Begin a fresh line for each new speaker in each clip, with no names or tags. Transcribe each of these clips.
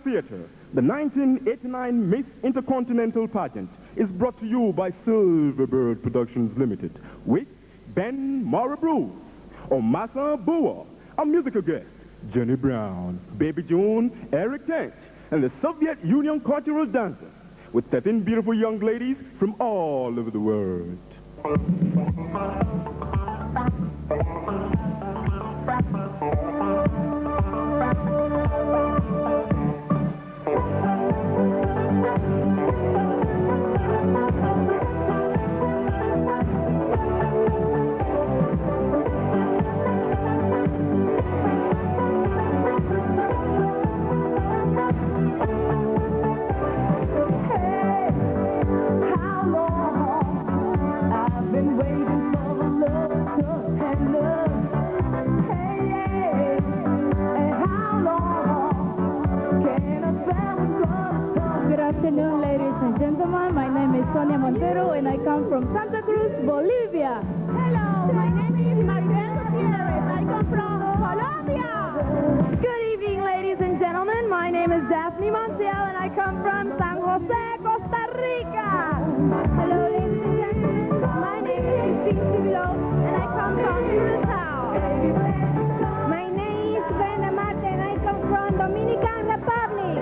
Theater, the 1989 Miss Intercontinental Pageant is brought to you by Silverbird Productions Limited with Ben Morabrew, Omasa Bua, a musical guest, Jenny Brown, Baby June, Eric Tench, and the Soviet Union cultural dancers with 13 beautiful young ladies from all over the world.
And I come from Santa Cruz, Bolivia. Hello, my name is Maribel Gutierrez. I come from Colombia. Good evening, ladies and gentlemen. My name is Daphne Montiel, and I come from San Jose, Costa Rica. Hello, ladies and gentlemen. My name is Christine Civilo, and I come from Curacao. My name is Brenda Marte, and I come from Dominican Republic.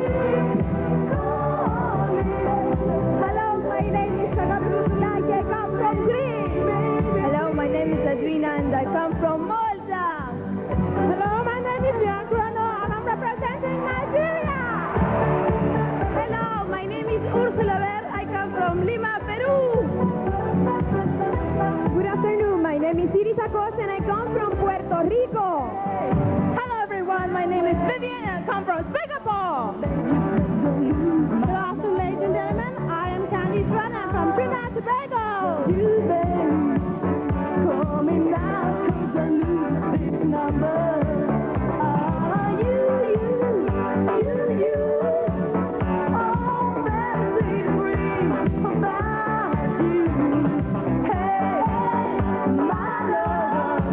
My name is I come from Greece. Hello, my name is Edwina and I come from Malta. Hello, my name is Bianca and I'm representing Nigeria. Hello, my name is Ursula Ver. I come from Lima, Peru. Good afternoon, my name is Iris Acosta and I come from Puerto Rico. Hello, everyone, my name is Vivian and I come from Singapore. Good afternoon, ladies and gentlemen. I'm from Trinidad and Tobago. You baby, coming down to the new big number. Oh, fancy dream about you. Hey, my love,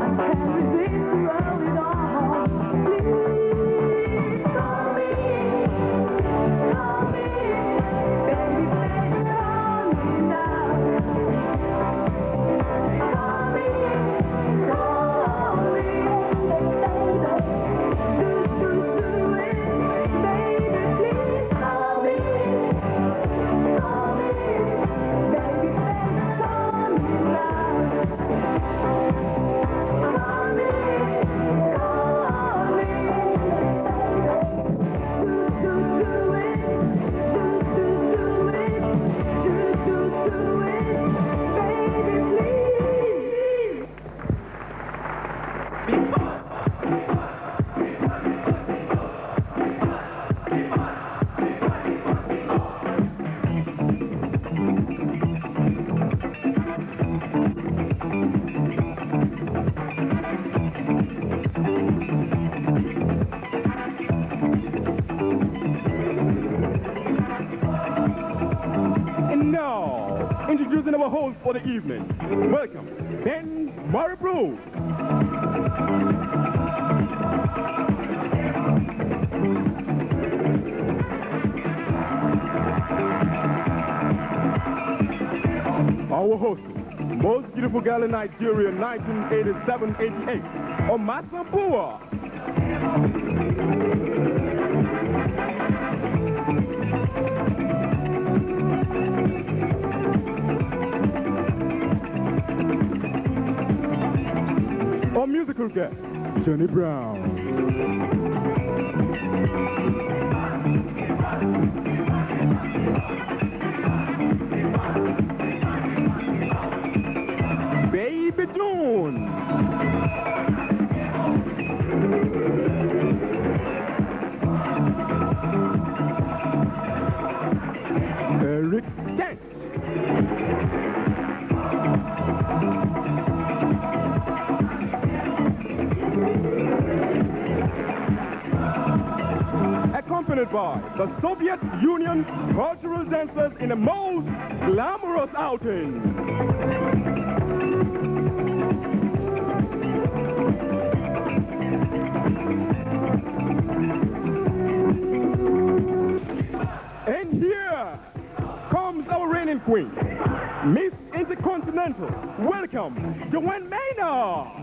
I can't resist rolling on. Please call me, baby.
Introducing our host for the evening. Welcome, Ben Morabrew. Our host, most beautiful girl in Nigeria, 1987-88, Omasa Bua. musical guest, Johnny Brown. Baby June. Eric Kent. Accompanied by the Soviet Union cultural dancers in the most glamorous outing. And here comes our reigning queen, Miss Intercontinental. Welcome, Joanne Maynard.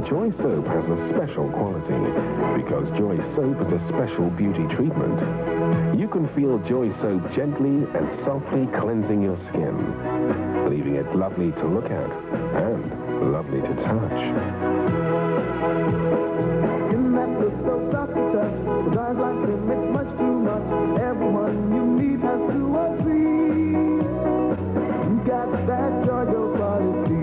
Joy Soap has a special quality because Joy Soap is a special beauty treatment. You can feel Joy Soap gently and softly cleansing your skin, leaving it lovely to look at and lovely to touch.
In that look so soft to touch, the guys like to mix much too much. Everyone you meet has to agree. You got that Joy quality.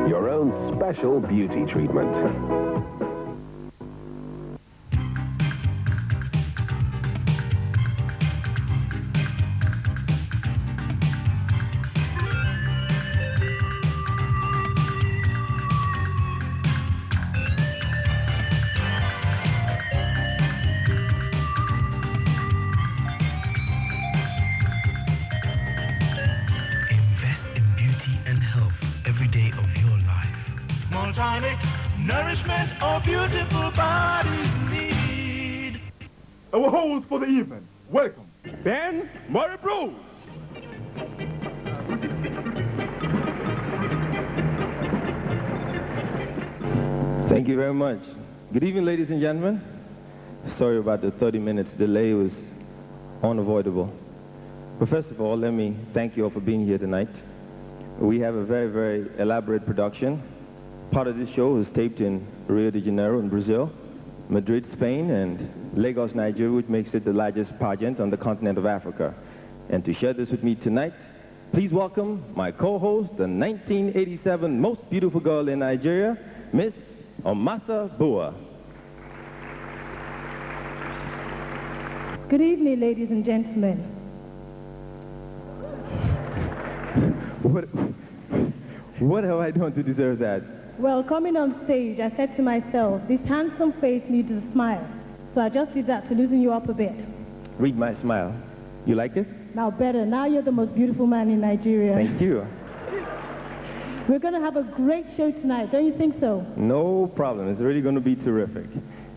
Your own special beauty treatment.
Tonic, nourishment, or beautiful bodies need.
Our host for the evening, welcome, Ben Murray Bruce.
Thank you very much. Good evening, ladies and gentlemen. Sorry about the 30 minutes delay. It was unavoidable. But first of all, let me thank you all for being here tonight. We have a very, very elaborate production. Part of this show is taped in Rio de Janeiro in Brazil, Madrid, Spain, and Lagos, Nigeria, which makes it the largest pageant on the continent of Africa. And to share this with me tonight, please welcome my co-host, the 1987 most beautiful girl in Nigeria, Miss Omasa Bua.
Good evening, ladies and gentlemen.
What have I done to deserve that?
Well, coming on stage, I said to myself, this handsome face needs a smile. So I just did that to loosen you up a bit.
Read my smile. You like it?
Now better. Now you're the most beautiful man in Nigeria.
Thank you.
We're going to have a great show tonight. Don't you think so?
No problem. It's really going to be terrific.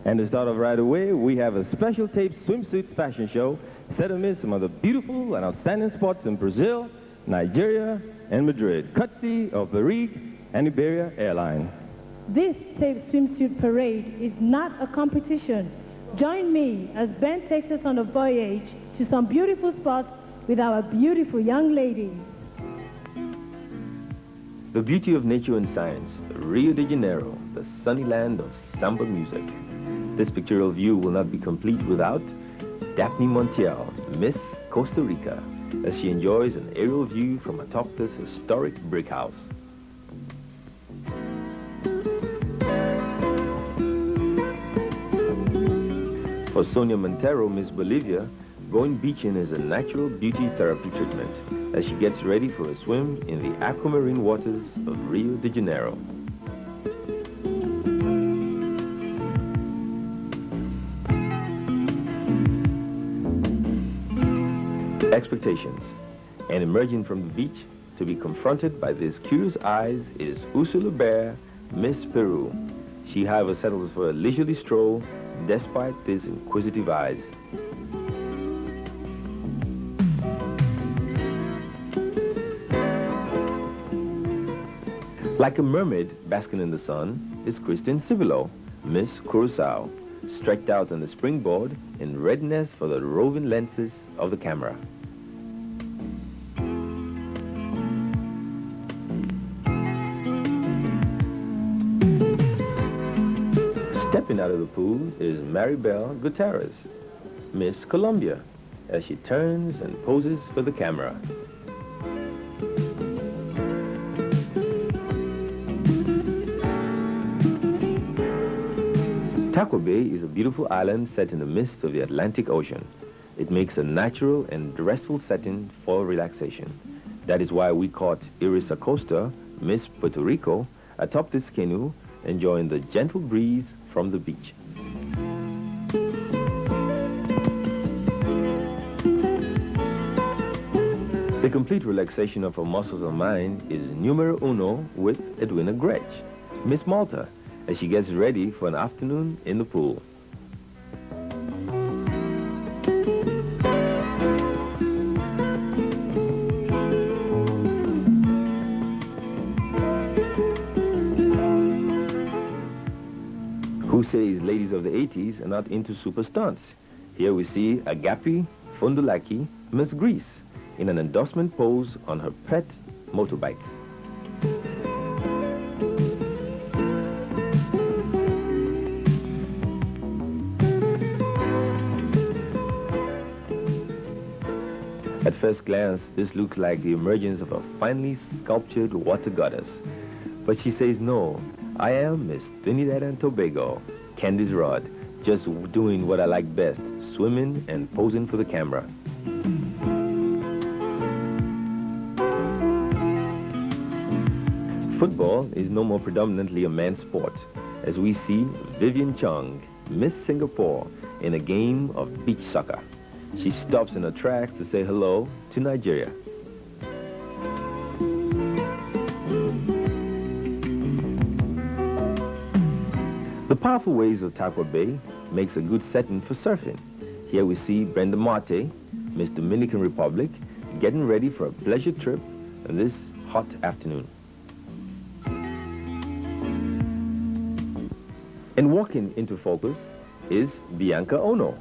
And to start off right away, we have a special taped swimsuit fashion show set amid some of the beautiful and outstanding spots in Brazil, Nigeria, and Madrid, courtesy of Varig and Iberia Airline.
This taped swimsuit parade is not a competition. Join me as Ben takes us on a voyage to some beautiful spots with our beautiful young ladies.
The beauty of nature and science, Rio de Janeiro, the sunny land of samba music. This pictorial view will not be complete without Daphne Montiel, Miss Costa Rica, as she enjoys an aerial view from atop this historic brick house. For Sonia Montero, Miss Bolivia, going beaching is a natural beauty therapy treatment as she gets ready for a swim in the aquamarine waters of Rio de Janeiro. Expectations. And emerging from the beach to be confronted by these curious eyes is Ursula Bear, Miss Peru. She, however, settles for a leisurely stroll despite these inquisitive eyes. Like a mermaid basking in the sun is Christine Civilo, Miss Curacao, stretched out on the springboard in readiness for the roving lenses of the camera. Stepping out of the pool is Maribel Gutierrez, Miss Colombia, as she turns and poses for the camera. Taco Bay is a beautiful island set in the midst of the Atlantic Ocean. It makes a natural and restful setting for relaxation. That is why we caught Iris Acosta, Miss Puerto Rico, atop this canoe, enjoying the gentle breeze from the beach. The complete relaxation of her muscles and mind is numero uno with Edwina Gretsch, Miss Malta, as she gets ready for an afternoon in the pool. Who says ladies of the 80s are not into super stunts? Here we see Agapi Fundulaki, Miss Greece, in an endorsement pose on her pet motorbike. At first glance, this looks like the emergence of a finely sculptured water goddess. But she says no, I am Miss Trinidad and Tobago, Candice Rod, just doing what I like best, swimming and posing for the camera. Football is no more predominantly a man's sport, as we see Vivian Chung, Miss Singapore, in a game of beach soccer. She stops in her tracks to say hello to Nigeria. The powerful waves of Taco Bay makes a good setting for surfing. Here we see Brenda Marte, Miss Dominican Republic, getting ready for a pleasure trip on this hot afternoon. And walking into focus is Bianca Ono,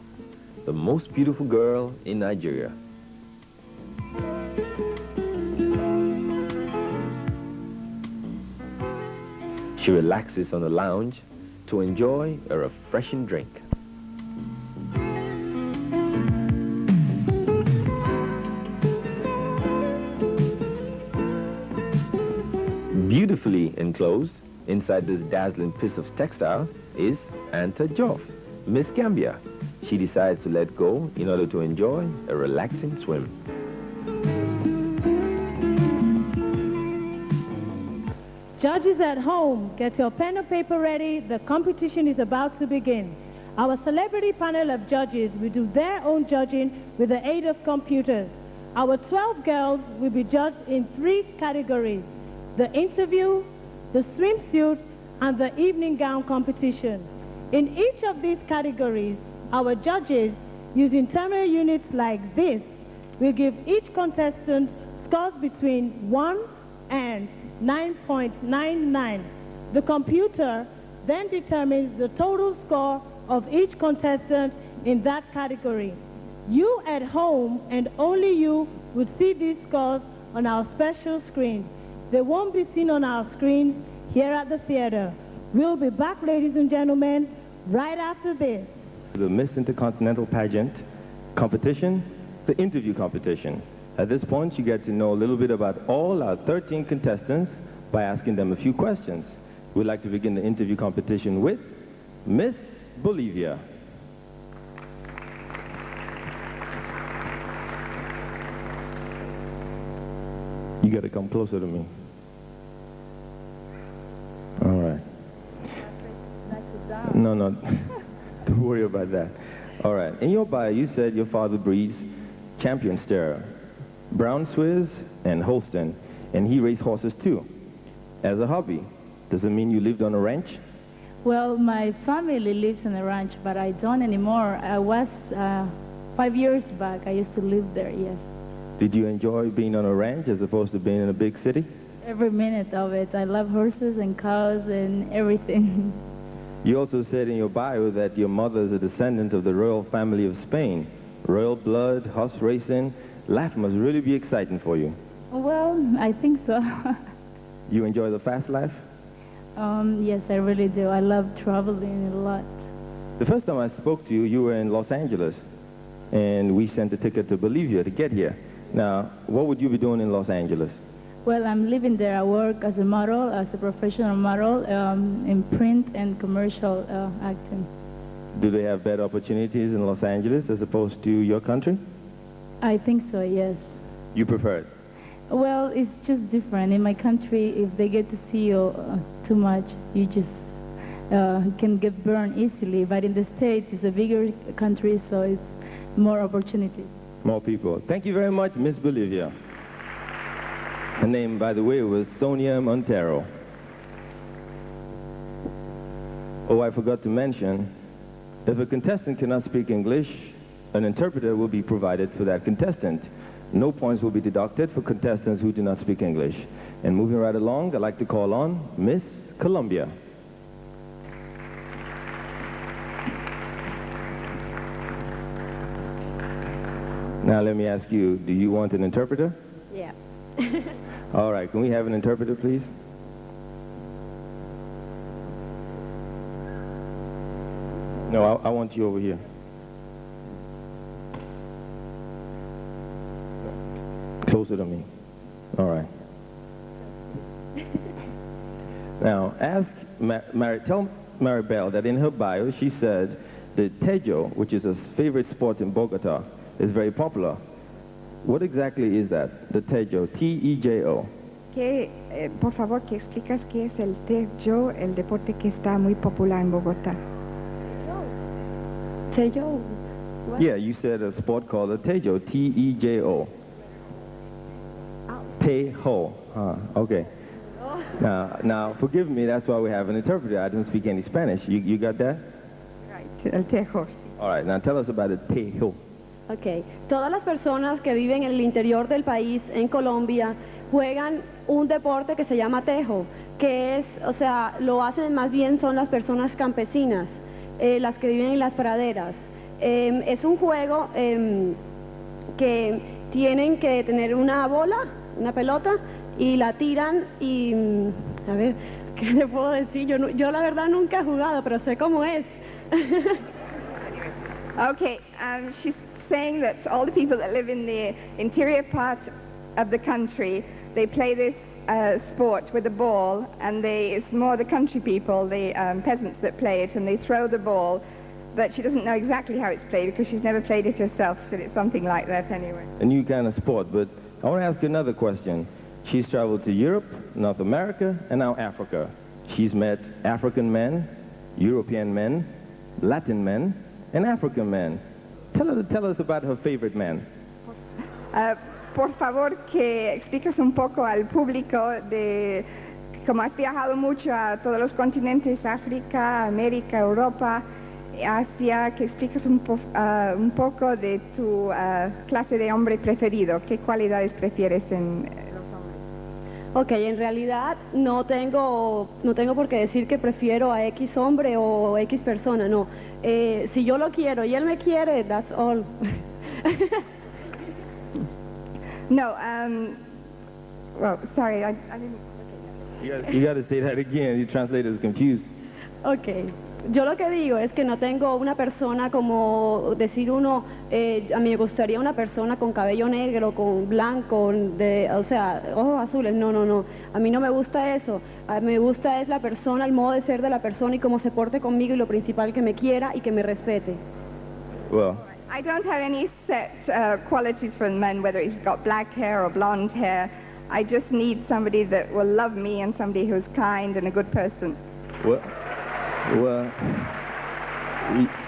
the most beautiful girl in Nigeria. She relaxes on the lounge to enjoy a refreshing drink. Beautifully enclosed inside this dazzling piece of textile is Anta Joff, Miss Gambia. She decides to let go in order to enjoy a relaxing swim.
Judges at home, get your pen and paper ready. The competition is about to begin. Our celebrity panel of judges will do their own judging with the aid of computers. Our 12 girls will be judged in 3 categories: the interview, the swimsuit, and the evening gown competition. In each of these categories, our judges, using terminal units like this, will give each contestant scores between 1 and 9.99. The computer then determines the total score of each contestant in that category. You at home, and only you, would see these scores on our special screen. They won't be seen on our screen here at the theater. We'll be back, ladies and gentlemen, right after this.
The Miss Intercontinental Pageant competition, the interview competition. At this point, you get to know a little bit about all our 13 contestants by asking them a few questions. We'd like to begin the interview competition with Miss Bolivia. You got to come closer to me. All right. No, don't worry about that. All right. In your bio, you said your father breeds champion steer, Brown Swiss, and Holstein, and he raced horses too. As a hobby, does it mean you lived on a ranch?
Well, my family lives on a ranch, but I don't anymore. I was 5 years back. I used to live there, yes.
Did you enjoy being on a ranch as opposed to being in a big city?
Every minute of it. I love horses and cows and everything.
You also said in your bio that your mother is a descendant of the royal family of Spain. Royal blood, horse racing, life must really be exciting for you.
Well, I think so.
You enjoy the fast life?
Yes, I really do. I love traveling a lot.
The first time I spoke to you, you were in Los Angeles, and we sent a ticket to Bolivia to get here. Now, what would you be doing in Los Angeles?
Well, I'm living there. I work as a model, as a professional model, in print and commercial acting.
Do they have better opportunities in Los Angeles as opposed to your country?
I think so, yes.
You prefer it?
Well, it's just different. In my country, if they get to see you too much, you just can get burned easily. But in the States, it's a bigger country, so it's more opportunities.
More people. Thank you very much, Miss Bolivia. Her name, by the way, was Sonia Montero. Oh, I forgot to mention, if a contestant cannot speak English, an interpreter will be provided for that contestant. No points will be deducted for contestants who do not speak English. And moving right along, I'd like to call on Miss Colombia. Now let me ask you, do you want an interpreter?
Yeah.
All right, can we have an interpreter, please? No, I want you over here. Closer to me. All right. Now, ask tell Maribel that in her bio she said the Tejo, which is a favorite sport in Bogota, is very popular. What exactly is that? The Tejo, T-E-J-O.
Por favor, que explicas qué es el Tejo, el deporte que está muy popular en Bogotá.
Tejo? What?
Yeah, you said a sport called the Tejo, T-E-J-O. Tejo. Okay. Now, forgive me, that's why we have an interpreter. I don't speak any Spanish. You got that?
Right, el Tejo.
All right, now tell us about the Tejo.
Ok, todas las personas que viven en el interior del país, en Colombia, juegan un deporte que se llama tejo, que es, o sea, lo hacen más bien son las personas campesinas, las que viven en las praderas. Es un juego que tienen que tener una bola, una pelota, y la tiran y, a ver, ¿qué le puedo decir? Yo la verdad nunca he jugado, pero sé cómo es.
Okay, she's saying that all the people that live in the interior part of the country, they play this sport with a ball, and it's more the country people, the peasants that play it, and they throw the ball, but she doesn't know exactly how it's played because she's never played it herself, so it's something like that anyway.
A new kind of sport, but I want to ask you another question. She's traveled to Europe, North America, and now Africa. She's met African men, European men, Latin men, and African men. Tell us about her favorite man.
Por favor, que expliques un poco al público de cómo has viajado mucho a todos los continentes, África, América, Europa, Asia, que expliques un poco de tu clase de hombre preferido. ¿Qué cualidades prefieres en los hombres?
Ok, en realidad no tengo por qué decir que prefiero a X hombre o X persona, no. Si yo lo quiero y él me quiere, that's all.
No, Well, sorry, I didn't...
You got to say that again. Your translator is confused.
Ok. Yo lo que digo es que no tengo una persona como decir uno, a mí me gustaría una persona con cabello negro, con blanco, o sea, ojos azules. No, no, no. A mí no me gusta eso. A mí me gusta es la persona, el modo de ser de la persona y cómo se porte conmigo y lo principal que me quiera y que me respete.
Well,
I don't have any set qualities for men, whether he's got black hair or blonde hair. I just need somebody that will love me and somebody who's kind and a good person.
Well,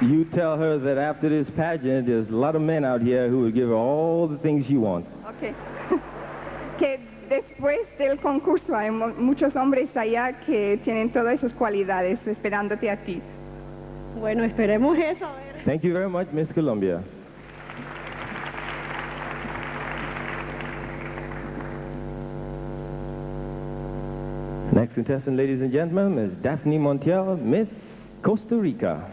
you tell her that after this pageant, there's a lot of men out here who will give her all the things she wants.
Okay. Que después del concurso hay muchos hombres allá que tienen todas esas cualidades esperándote a ti.
Bueno, esperemos eso. A ver.
Thank you very much, Miss Colombia. Next contestant, ladies and gentlemen, is Daphne Montiel, Miss Costa Rica.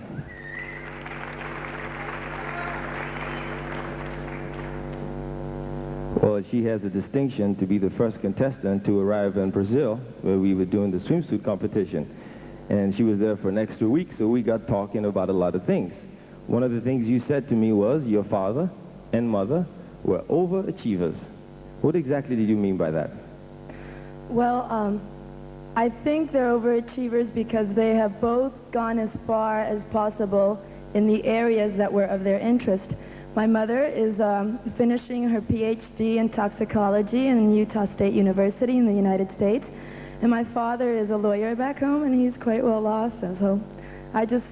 Well, she has the distinction to be the first contestant to arrive in Brazil, where we were doing the swimsuit competition. And she was there for an extra week, so we got talking about a lot of things. One of the things you said to me was your father and mother were overachievers. What exactly did you mean by that?
Well, I think they're overachievers because they have both gone as far as possible in the areas that were of their interest. My mother is finishing her PhD in toxicology in Utah State University in the United States, and my father is a lawyer back home, and he's quite well off, and so I just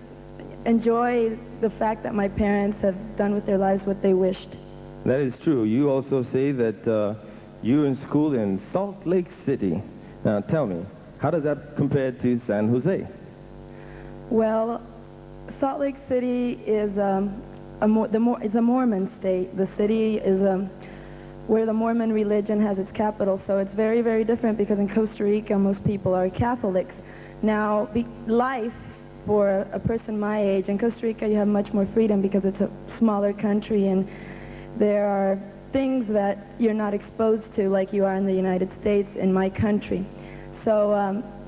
enjoy the fact that my parents have done with their lives what they wished.
That is true. You also say that you're in school in Salt Lake City. Now tell me, how does that compare to San Jose?
Well, Salt Lake City is it's a Mormon state. The city is where the Mormon religion has its capital, so it's very, very different because in Costa Rica most people are Catholics. Now, life for a person my age, in Costa Rica you have much more freedom because it's a smaller country and there are things that you're not exposed to like you are in the United States in my country. So,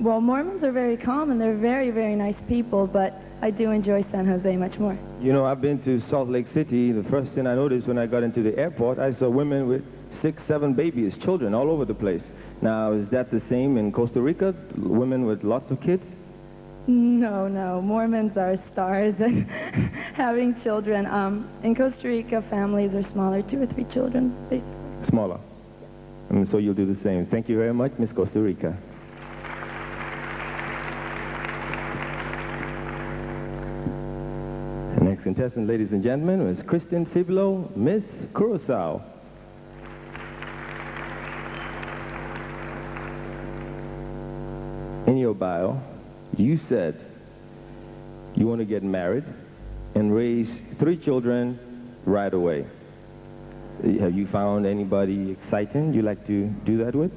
well, Mormons are very calm and they're very, very nice people, but I do enjoy San Jose much more.
You know, I've been to Salt Lake City. The first thing I noticed when I got into the airport, I saw women with 6, 7 babies, children all over the place. Now, is that the same in Costa Rica? Women with lots of kids?
No, no. Mormons are stars and having children. In Costa Rica, families are smaller, 2 or 3 children, basically.
Smaller. And so you'll do the same. Thank you very much, Miss Costa Rica. Next contestant, ladies and gentlemen, is Kristen Ciblo, Miss Curacao. In your bio, you said you want to get married and raise 3 children right away. Have you found anybody exciting you like to do that with?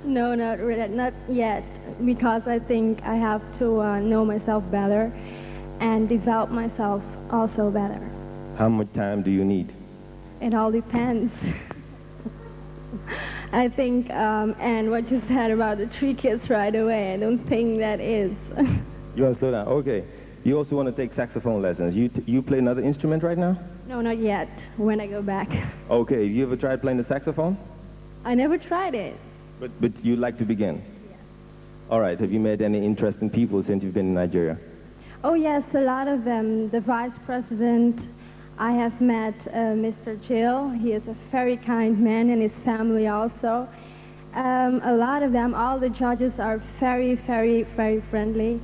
No, not yet, because I think I have to know myself better and develop myself also better.
How much time do you need?
It all depends. I think, and what you said about the 3 kids right away, I don't think that is.
You want to slow down? Okay. You also want to take saxophone lessons. You play another instrument right now?
No, not yet, when I go back.
Okay. You ever tried playing the saxophone?
I never tried it.
But you'd like to begin?
Yes.
All right. Have you met any interesting people since you've been in Nigeria?
Oh, yes, a lot of them. The vice president, I have met Mr. Jill. He is a very kind man, and his family also. A lot of them, all the judges are very, very, very friendly.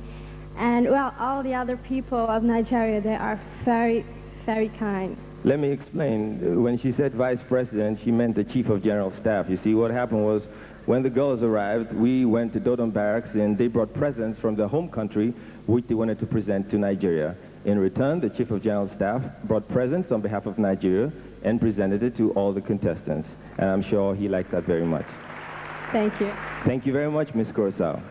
And, well, all the other people of Nigeria, they are very, very kind.
Let me explain. When she said vice president, she meant the chief of general staff. You see, what happened was when the girls arrived, we went to Dodon Barracks, and they brought presents from their home country, which they wanted to present to Nigeria. In return, the chief of general staff brought presents on behalf of Nigeria and presented it to all the contestants. And I'm sure he liked that very much.
Thank you.
Thank you very much, Miss Curacao.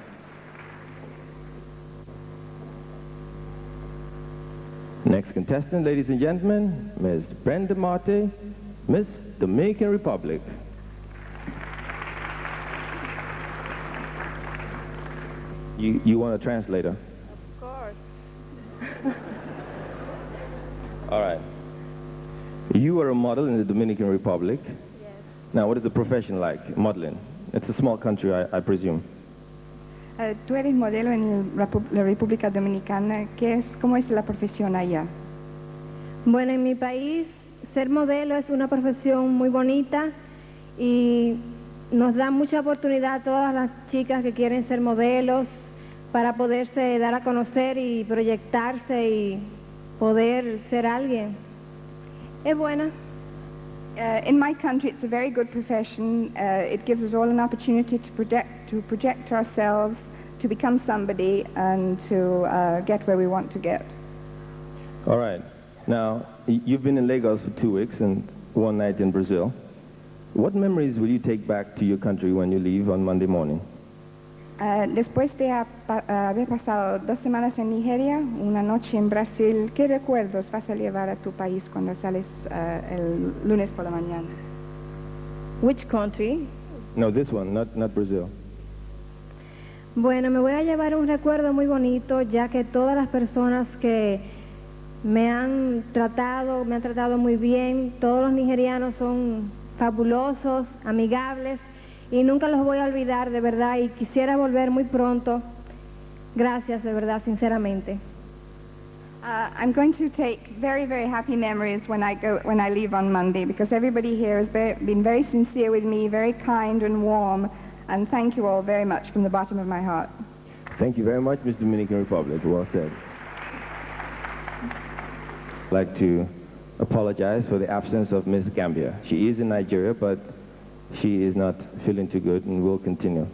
Next contestant, ladies and gentlemen, Ms. Brenda Marte, Miss Dominican Republic. you want a translator?
Of course.
All right. You are a model in the Dominican Republic.
Yes.
Now, what is the profession like, modeling? It's a small country, I presume.
Tú eres modelo en la República Dominicana. ¿Cómo es la profesión allá?
Bueno, en mi país, ser modelo es una profesión muy bonita y nos da mucha oportunidad a todas las chicas que quieren ser modelos para poderse dar a conocer y proyectarse y poder ser alguien. Es buena.
In my country, it's a very good profession. It gives us all an opportunity to project ourselves, to become somebody, and to get where we want to get.
All right. Now, you've been in Lagos for 2 weeks and 1 night in Brazil. What memories will you take back to your country when you leave on Monday morning?
Después de haber pasado 2 semanas en Nigeria, una noche en Brasil, ¿qué recuerdos vas a llevar a tu país cuando sales el lunes por la mañana?
Which country?
No, this one, not Brazil.
Bueno, me voy a llevar un recuerdo muy bonito, ya que todas las personas que me han tratado muy bien. Todos los nigerianos son fabulosos, amigables, y nunca los voy a olvidar, de verdad, y quisiera volver muy pronto. Gracias, de verdad, sinceramente.
I'm going to take very, very happy memories when I leave on Monday, because everybody here has been very sincere with me, very kind and warm, and thank you all very much from the bottom of my heart.
Thank you very much, Miss Dominican Republic. Well said. I'd like to apologize for the absence of Miss Gambia. She is in Nigeria, but she is not feeling too good and will continue.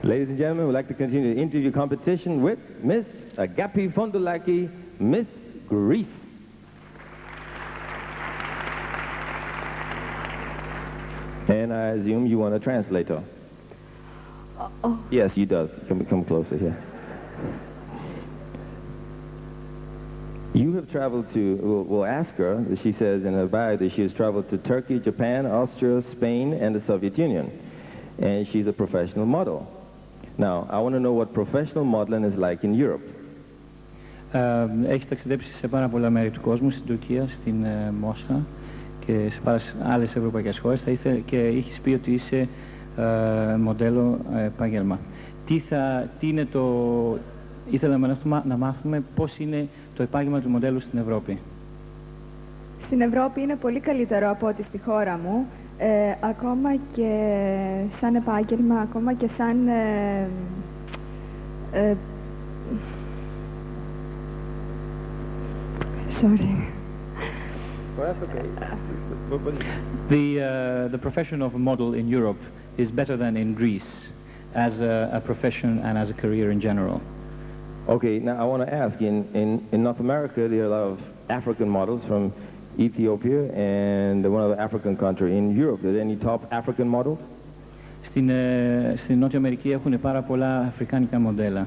Ladies and gentlemen, we'd like to continue the interview competition with Miss Agapi Fondulaki, Miss Greece. And I assume you want a translator.
Oh.
Yes, you does. Come closer here. You have traveled to, we'll ask her, she says in her bio that she has traveled to Turkey, Japan, Austria, Spain, and the Soviet Union. And she's a professional model. Now, I want to know what professional modeling is like in Europe.
Έχει ταξιδέψει σε πάρα πολλά μέρη του κόσμου, στην Τουρκία, στην Μόσχα και σε άλλες ευρωπαϊκές χώρες και έχεις πει ότι είσαι μοντέλο επάγγελμα. Τι είναι το... Ήθελα να μάθουμε πώς είναι το επάγγελμα του μοντέλου στην Ευρώπη.
Στην Ευρώπη είναι πολύ καλύτερο από ό,τι στη χώρα μου. Ακόμα και σαν επάγγελμα, ακόμα και σαν... Sorry.
Well, that's okay.
The profession of a model in Europe is better than in Greece as a profession and as a career in general.
Okay, now I want to ask, in North America there are a lot of African models from Ethiopia and one other African country. In Europe, are there any top African models?
Στην Νότια Αμερική έχουν πάρα πολλά αφρικάνικα μοντέλα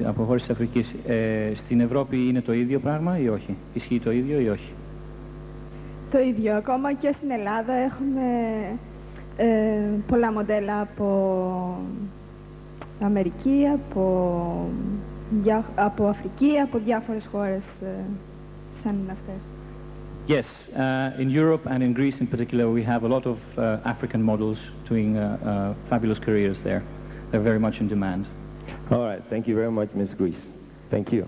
από χώρες της Αφρικής. Στην Ευρώπη είναι το ίδιο πράγμα ή όχι? Ισχύει το ίδιο ή όχι?
Το ίδιο. Ακόμα και στην Ελλάδα έχουμε πολλά μοντέλα από Αμερική, από Αφρική, από διάφορες χώρες σαν αυτές.
Yes, in Europe and in Greece in particular, we have a lot of African models doing fabulous careers there. They're very much in demand.
All right, thank you very much, Miss Greece. Thank you.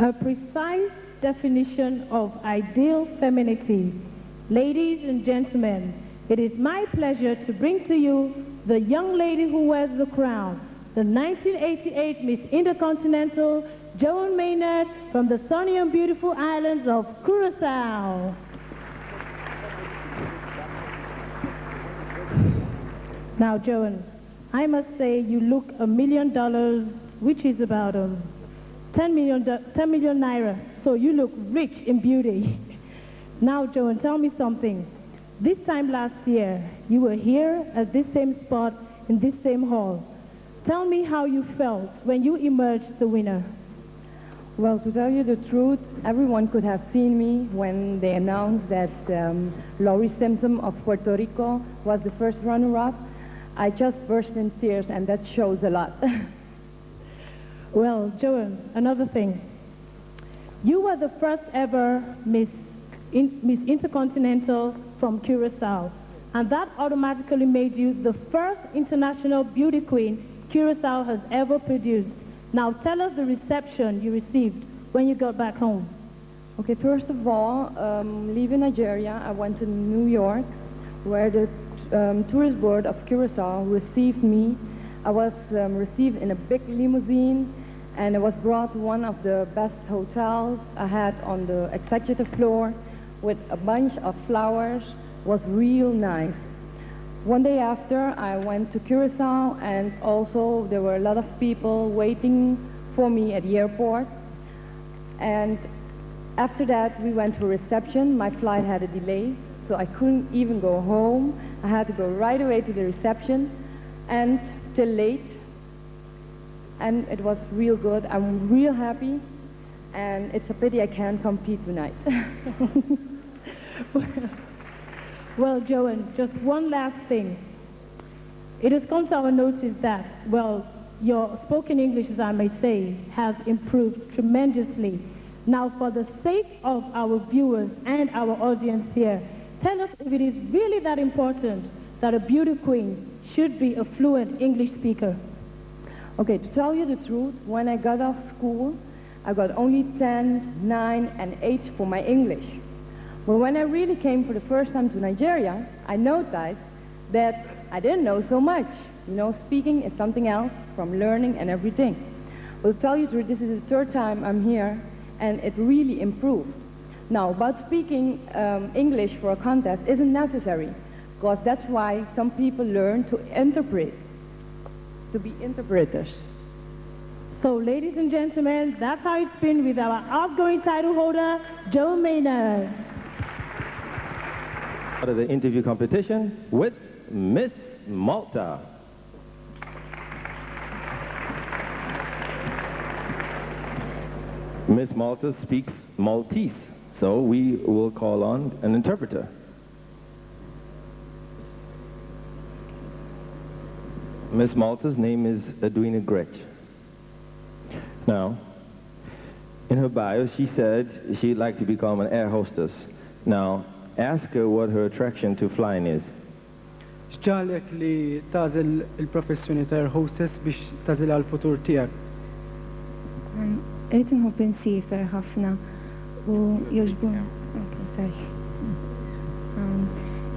A precise definition of ideal femininity. Ladies and gentlemen, it is my pleasure to bring to you the young lady who wears the crown, the 1988 Miss Intercontinental, Joan Maynard from the sunny and beautiful islands of Curacao. Now, Joan, I must say you look $1 million, which is about 10 million naira, so you look rich in beauty. Now, Joan, tell me something. This time last year, you were here at this same spot in this same hall. Tell me how you felt when you emerged the winner.
Well, to tell you the truth, everyone could have seen me when they announced that Laurie Simpson of Puerto Rico was the first runner-up. I just burst in tears, and that shows a lot.
Well, Joan, another thing. You were the first ever Miss Intercontinental from Curacao, and that automatically made you the first international beauty queen Curacao has ever produced. Now tell us the reception you received when you got back home.
Okay, first of all, leaving Nigeria, I went to New York, where the tourist board of Curacao received me. I was received in a big limousine, and I was brought to one of the best hotels I had on the executive floor with a bunch of flowers. It was real nice. One day after, I went to Curacao, and also there were a lot of people waiting for me at the airport. And after that, we went to a reception. My flight had a delay, so I couldn't even go home. I had to go right away to the reception, and till late. And it was real good. I'm real happy, and it's a pity I can't compete tonight.
Well, Joan, just one last thing. It has come to our notice that, well, your spoken English, as I may say, has improved tremendously. Now, for the sake of our viewers and our audience here, tell us if it is really that important that a beauty queen should be a fluent English speaker.
Okay, to tell you the truth, when I got off school, I got only 10, 9, and 8 for my English. But when I really came for the first time to Nigeria, I noticed that I didn't know so much. You know, speaking is something else from learning and everything. But to tell you the truth, this is the third time I'm here, and it really improved. Now, about speaking English for a contest isn't necessary, because that's why some people learn to interpret, to be interpreters.
So, ladies and gentlemen, that's how it's been with our outgoing title holder, Joe Maynard.
Out of the interview competition with Miss Malta. Miss Malta speaks Maltese, so we will call on an interpreter. Miss Malta's name is Edwina Gretsch. Now, in her bio, she said she'd like to become an air hostess. Now, ask her what her attraction to flying is.
xġalek li tażel il-professjoni ta' air hostess biex tażel għal-futur tiegħek?
Irrid inħobb insifer ħafna u jogħġbuni.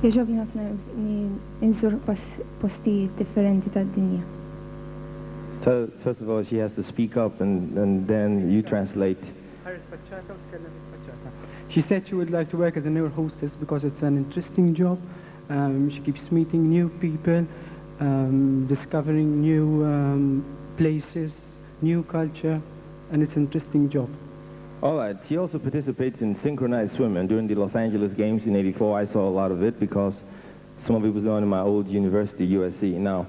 Jogħġobni ħafna inżur postijiet differenti tad-dinja.
So, first of all, she has to speak up, and then you translate.
She said she would like to work as an air hostess because it's an interesting job. She keeps meeting new people, discovering new places, new culture, and it's an interesting job.
All right. She also participates in synchronized swimming. During the Los Angeles Games in '84, I saw a lot of it because some of it was done in my old university, USC. Now,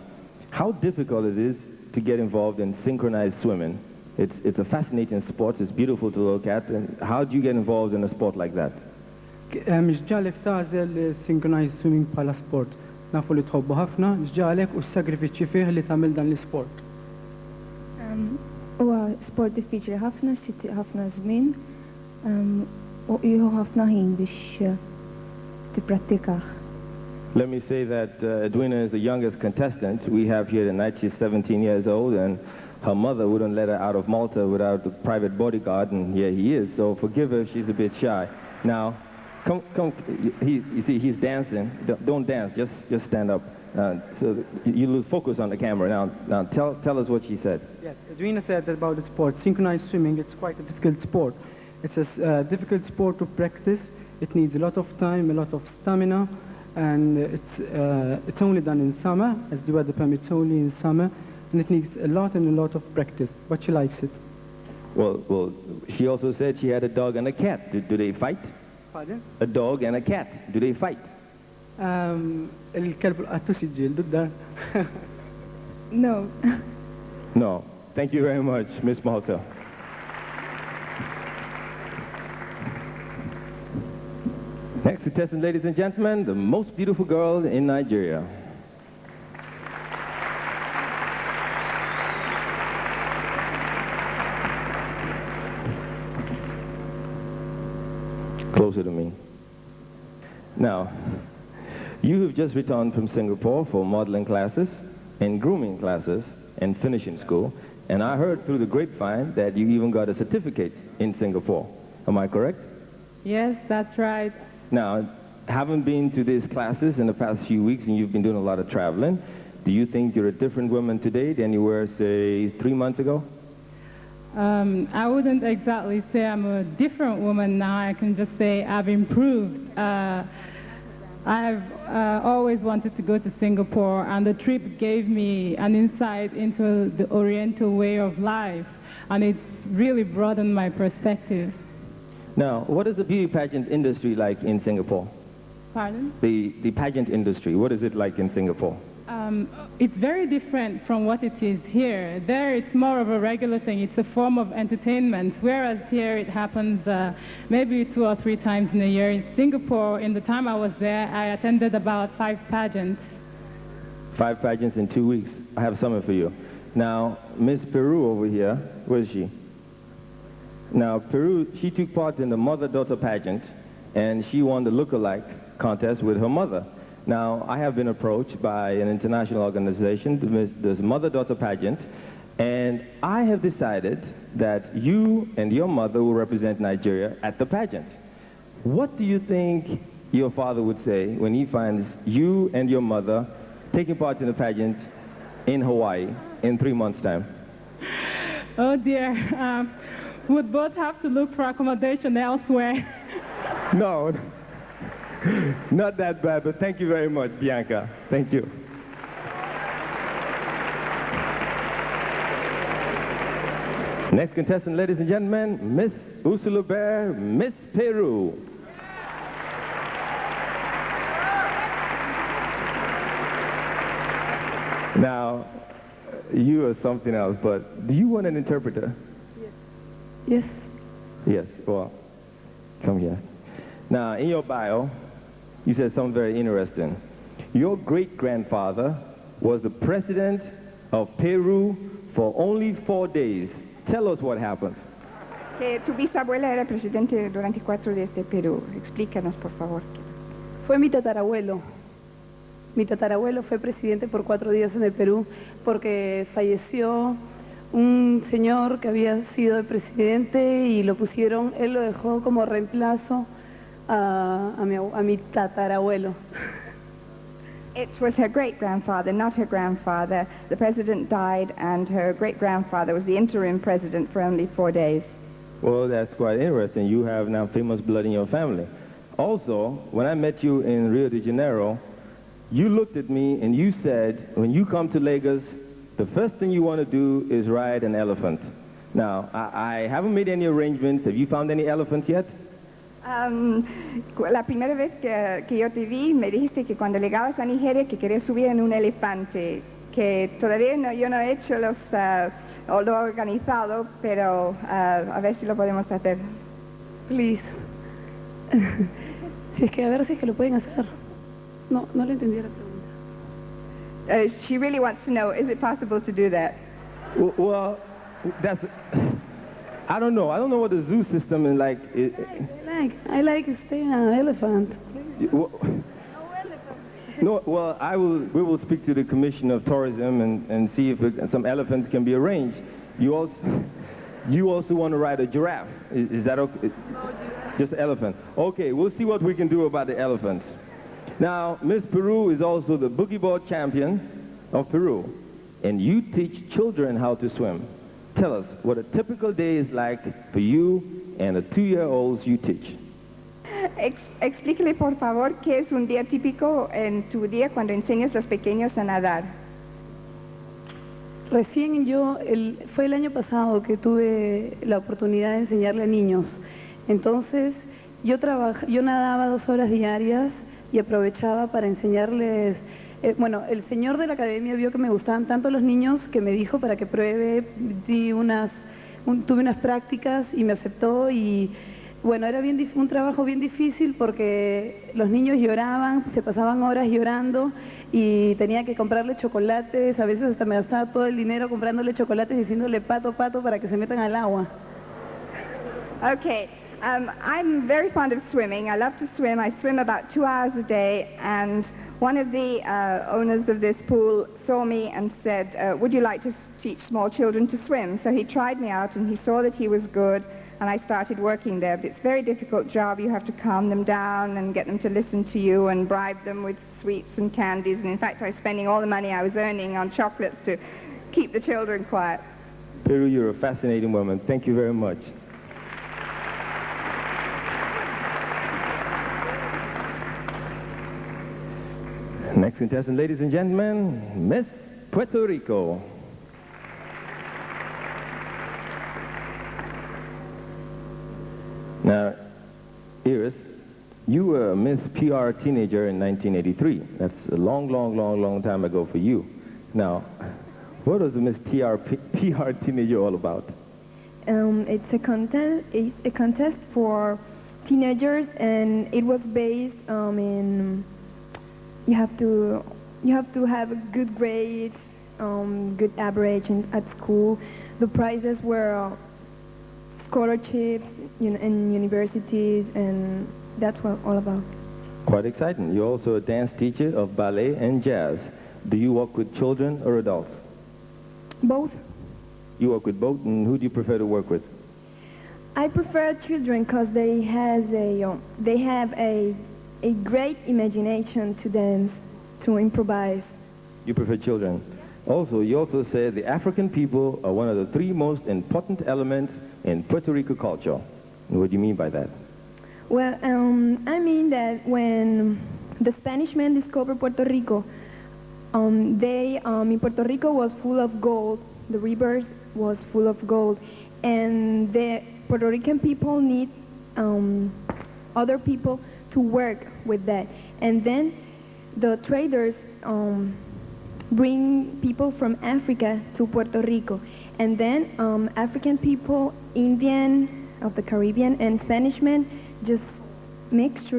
how difficult it is to get involved in synchronized swimming. It's a fascinating sport. It's beautiful to look at. And how do you get involved in a sport like that?
Xġalek tażel synchronized swimming bħala sport. Nafu li tħobbu ħafna, xġalek u s-sagrifiċi fih li tagħmel dan l-sport.
Huwa sport diffiċli ħafna, xi ħafna żmien u jieħu ħafna ħin biex tipprattikah.
Let me say that Edwina is the youngest contestant we have here tonight. She's 17 years old, and her mother wouldn't let her out of Malta without a private bodyguard, and here he is. So forgive her if she's a bit shy. Now, come, you see, he's dancing. Don't dance, just stand up. So you lose focus on the camera. Now tell us what she said.
Yes, Edwina said about the sport. Synchronized swimming, it's quite a difficult sport. It's a difficult sport to practice. It needs a lot of time, a lot of stamina, and it's only done in summer, as the weather permits only in summer, and it needs a lot of practice, but she likes it.
Well, she also said she had a dog and a cat. Do they fight?
Pardon?
A dog and a cat. Do they fight?
الكلب القطو سجل ضد
No.
No. Thank you very much, Miss Malta. Next contestant, ladies and gentlemen, the most beautiful girl in Nigeria. Closer to me. Now, you have just returned from Singapore for modeling classes and grooming classes and finishing school, and I heard through the grapevine that you even got a certificate in Singapore. Am I correct?
Yes, that's right.
Now, having been to these classes in the past few weeks and you've been doing a lot of traveling, do you think you're a different woman today than you were, say, 3 months ago?
I wouldn't exactly say I'm a different woman now. I can just say I've improved. I've always wanted to go to Singapore, and the trip gave me an insight into the Oriental way of life, and it's really broadened my perspective.
Now, what is the beauty pageant industry like in Singapore?
Pardon?
The pageant industry, what is it like in Singapore?
It's very different from what it is here. There it's more of a regular thing. It's a form of entertainment, whereas here it happens maybe 2 or 3 times in a year. In Singapore, in the time I was there, I attended about 5 pageants.
5 pageants in 2 weeks. I have something for you. Now, Miss Peru over here, where is she? Now, Peru, she took part in the mother-daughter pageant, and she won the look-alike contest with her mother. Now, I have been approached by an international organization, this mother-daughter pageant, and I have decided that you and your mother will represent Nigeria at the pageant. What do you think your father would say when he finds you and your mother taking part in the pageant in Hawaii in 3 months' time?
Oh dear, we'd both have to look for accommodation elsewhere.
No. Not that bad, but thank you very much, Bianca. Thank you. Next contestant, ladies and gentlemen, Miss Ursula Bear, Miss Peru. Now, you are something else, but do you want an interpreter?
Yes.
Yes, well, come here. Now, in your bio, you said something very interesting. Your great-grandfather was the president of Peru for only 4 days. Tell us what happened.
Que tu bisabuela era presidente durante 4 días de Perú. Explícanos, por favor.
Fue mi tatarabuelo. Mi tatarabuelo fue presidente por 4 días en el Perú porque falleció un señor que había sido el presidente y lo pusieron, él lo dejó como reemplazo a mi tatarabuelo.
It was her great-grandfather, not her grandfather. The president died, and her great-grandfather was the interim president for only 4 days.
Well, that's quite interesting. You have now famous blood in your family. Also, when I met you in Rio de Janeiro, you looked at me and you said, when you come to Lagos, the first thing you want to do is ride an elephant. Now, I haven't made any arrangements. Have you found any elephants yet?
La primera vez que yo te vi, me dijiste que cuando llegabas a Nigeria que querías subir en un elefante, que todavía yo no he hecho o lo he organizado, pero a ver si lo podemos hacer.
Please. Es que a ver si es que lo pueden hacer. No le entendí la pregunta.
She really wants to know, is it possible to do that?
Well, that's... I don't know. I don't know what the zoo system is like.
I like staying an elephant.
No, well, we will speak to the Commission of Tourism and see if some elephants can be arranged. You also want to ride a giraffe. Is that okay? No, just an elephant. Okay, we'll see what we can do about the elephants. Now, Miss Peru is also the boogie board champion of Peru, and you teach children how to swim. Tell us what a typical day is like for you and the 2-year-olds you teach.
Explíquele, por favor, qué es un día típico en tu día cuando enseñas a los pequeños a nadar.
Recién fue el año pasado que tuve la oportunidad de enseñarle a niños. Entonces, yo nadaba 2 horas diarias y aprovechaba para enseñarles. Bueno, el señor de la academia vio que me gustaban tanto los niños que me dijo para que pruebe, tuve unas prácticas y me aceptó y
Bueno, era un trabajo bien difícil porque los niños lloraban, se pasaban horas llorando y tenía que comprarle chocolates, a veces hasta me gastaba todo el dinero comprándole chocolates y diciéndole pato, pato para que se metan al agua.
Okay, I'm very fond of swimming. I love to swim. I swim about 2 hours a day, and one of the owners of this pool saw me and said, would you like to teach small children to swim? So he tried me out and he saw that he was good, and I started working there. But it's a very difficult job. You have to calm them down and get them to listen to you and bribe them with sweets and candies. And in fact, I was spending all the money I was earning on chocolates to keep the children quiet.
Peru, you're a fascinating woman. Thank you very much. Next contestant, ladies and gentlemen, Miss Puerto Rico. Now, Iris, you were a Miss PR teenager in 1983. That's a long, long, long, long time ago for you. Now, what was the Miss PR teenager all about?
It's a contest for teenagers, and it was based in you have to have a good grade, good average at school. The prizes were scholarships in universities, and that's what all about.
Quite exciting. You're also a dance teacher of ballet and jazz. Do you work with children or adults?
Both.
You work with both, and who do you prefer to work with?
I prefer children because they have a great imagination to dance, to improvise.
You prefer children. Also, you also said the African people are one of the 3 most important elements in Puerto Rico culture. What do you mean by that?
Well, I mean that when the Spanish men discovered Puerto Rico, in Puerto Rico was full of gold. The rivers was full of gold, and the Puerto Rican people need other people to work with that. And then the traders bring people from Africa to Puerto Rico. And then African people, Indian, of the Caribbean, and Spanish men just mixed,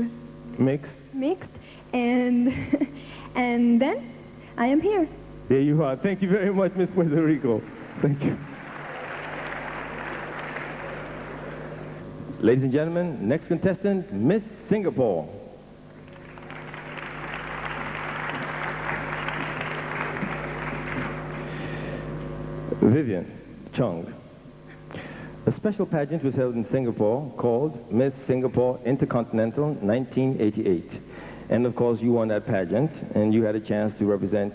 and and then I am here.
There you are. Thank you very much, Miss Puerto Rico. Thank you. Ladies and gentlemen, next contestant, Miss Singapore. Vivian Chung. A special pageant was held in Singapore called Miss Singapore Intercontinental 1988. And of course you won that pageant and you had a chance to represent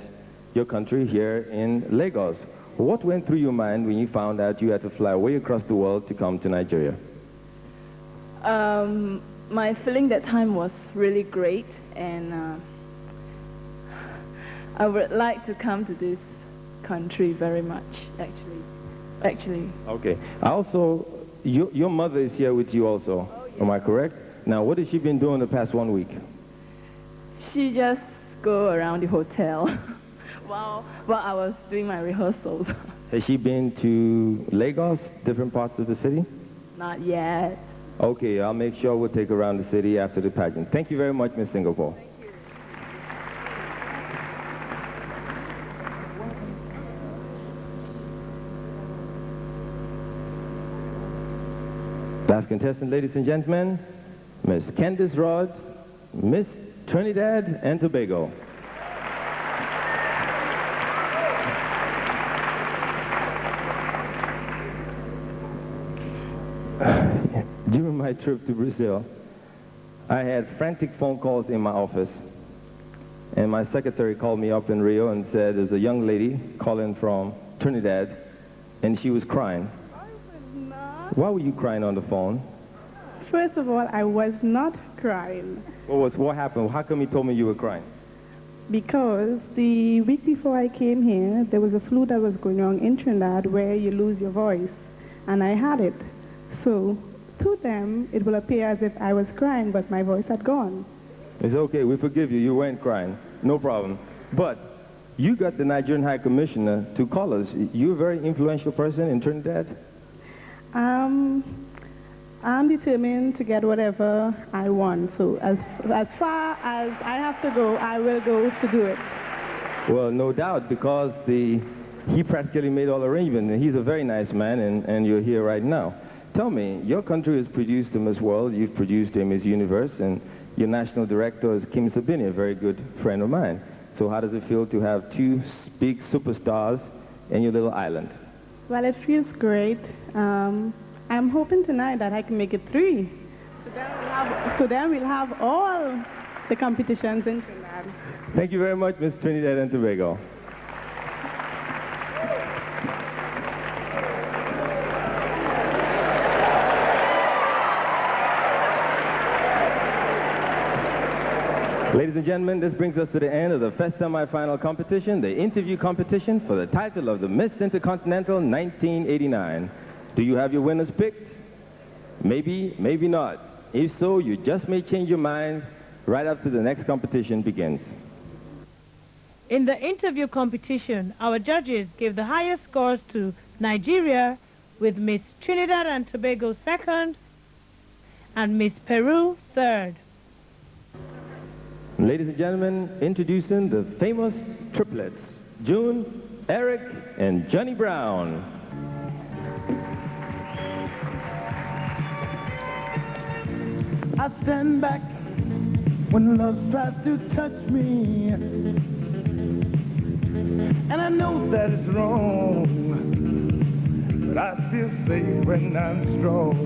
your country here in Lagos. What went through your mind when you found out you had to fly way across the world to come to Nigeria?
My feeling that time was really great, and I would like to come to this country very much, actually.
Okay. Also, your mother is here with you also. Oh, yeah. Am I correct? Now, what has she been doing the past 1 week?
She just go around the hotel while I was doing my rehearsals.
Has she been to Lagos, different parts of the city?
Not yet.
Okay, I'll make sure we'll take her around the city after the pageant. Thank you very much, Miss Singapore.
Thank you.
Last contestant, ladies and gentlemen, Miss Candice Rhodes, Miss Trinidad and Tobago. During my trip to Brazil, I had frantic phone calls in my office, and my secretary called me up in Rio and said there's a young lady calling from Trinidad, and she was crying.
I was not.
Why were you crying on the phone?
First of all, I was not crying.
What happened? How come you told me you were crying?
Because the week before I came here, there was a flu that was going on in Trinidad where you lose your voice, and I had it. So to them, it will appear as if I was crying, but my voice had gone.
It's okay. We forgive you. You weren't crying. No problem. But you got the Nigerian High Commissioner to call us. You're a very influential person in Trinidad?
I'm determined to get whatever I want. So as far as I have to go, I will go to do it.
Well, no doubt, because he practically made all arrangements, and he's a very nice man, and you're here right now. Tell me, your country has produced a Miss World, you've produced a Miss Universe, and your national director is Kim Sabini, a very good friend of mine. So how does it feel to have two big superstars in your little island?
Well, it feels great. I'm hoping tonight that I can make it 3. So then we'll have all the competitions in Trinidad.
Thank you very much, Miss Trinidad and Tobago. Ladies and gentlemen, this brings us to the end of the first semi-final competition, the interview competition for the title of the Miss Intercontinental 1989. Do you have your winners picked? Maybe, maybe not. If so, you just may change your mind right after the next competition begins.
In the interview competition, our judges gave the highest scores to Nigeria, with Miss Trinidad and Tobago 2nd and Miss Peru 3rd.
Ladies and gentlemen, introducing the famous triplets, June, Eric, and Johnny Brown.
I stand back when love tries to touch me, and I know that it's wrong, but I feel safe when I'm strong.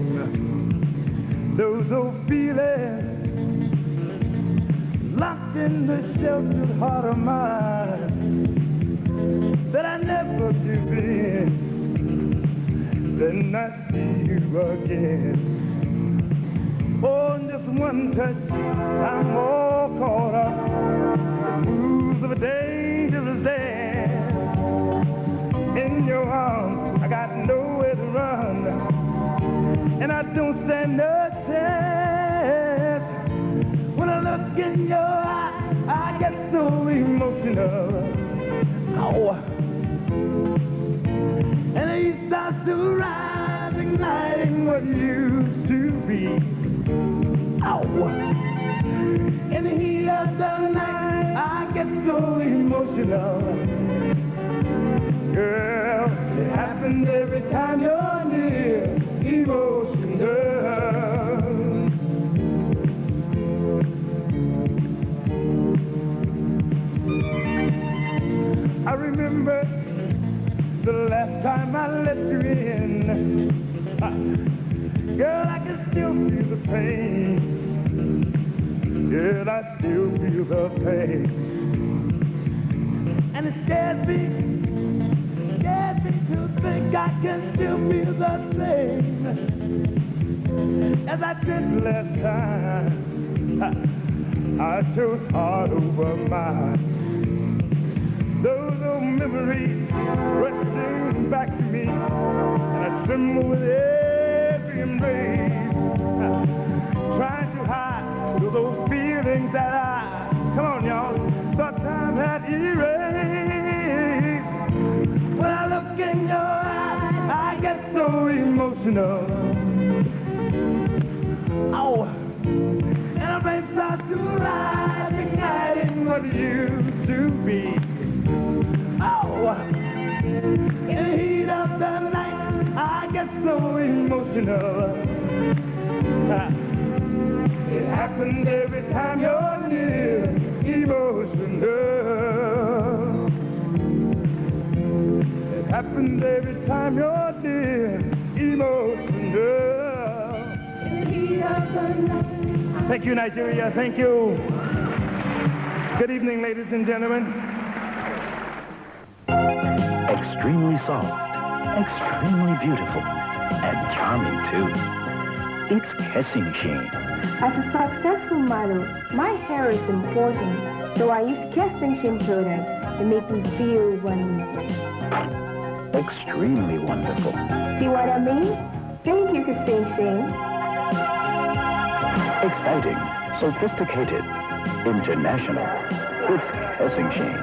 Those old feelings locked in the sheltered heart of mine that I never give in, then I see you again. Oh, in just one touch, I'm all caught up. The moves of a dangerous dance. In your arms, I got nowhere to run, and I don't stand a chance. When I look in your eyes, I get so emotional. Oh, and he starts to rise, igniting what used to be. Oh, in the heat of the night, I get so emotional. Girl, it happens every time you're near, emotional. I remember the last time I let you in. Girl, I can still feel the pain. Girl, I still feel the pain. And it scares me to think I can still feel the same as I did last time. I chose hard over mine. Those old memories rushing back to me, and I tremble with every embrace, trying to hide those old feelings that I, come on y'all, thought time had erased. When I look in your eyes, I get so emotional. Oh, and the flame starts to rise, igniting what used to be. Oh, in the heat of the night, I get so emotional. It happens every time you're near, emotional. It happens every time you're near, emotional. In the heat of the night. Thank you, Nigeria. Thank you. Good evening, ladies and gentlemen.
Extremely soft, extremely beautiful, and charming too. It's kissing sheen.
As a successful model, my hair is important, so I use kissing sheen products to make me feel wonderful.
Extremely wonderful.
See what I mean? Thank you, kissing sheen.
Exciting, sophisticated, international. It's kissing sheen.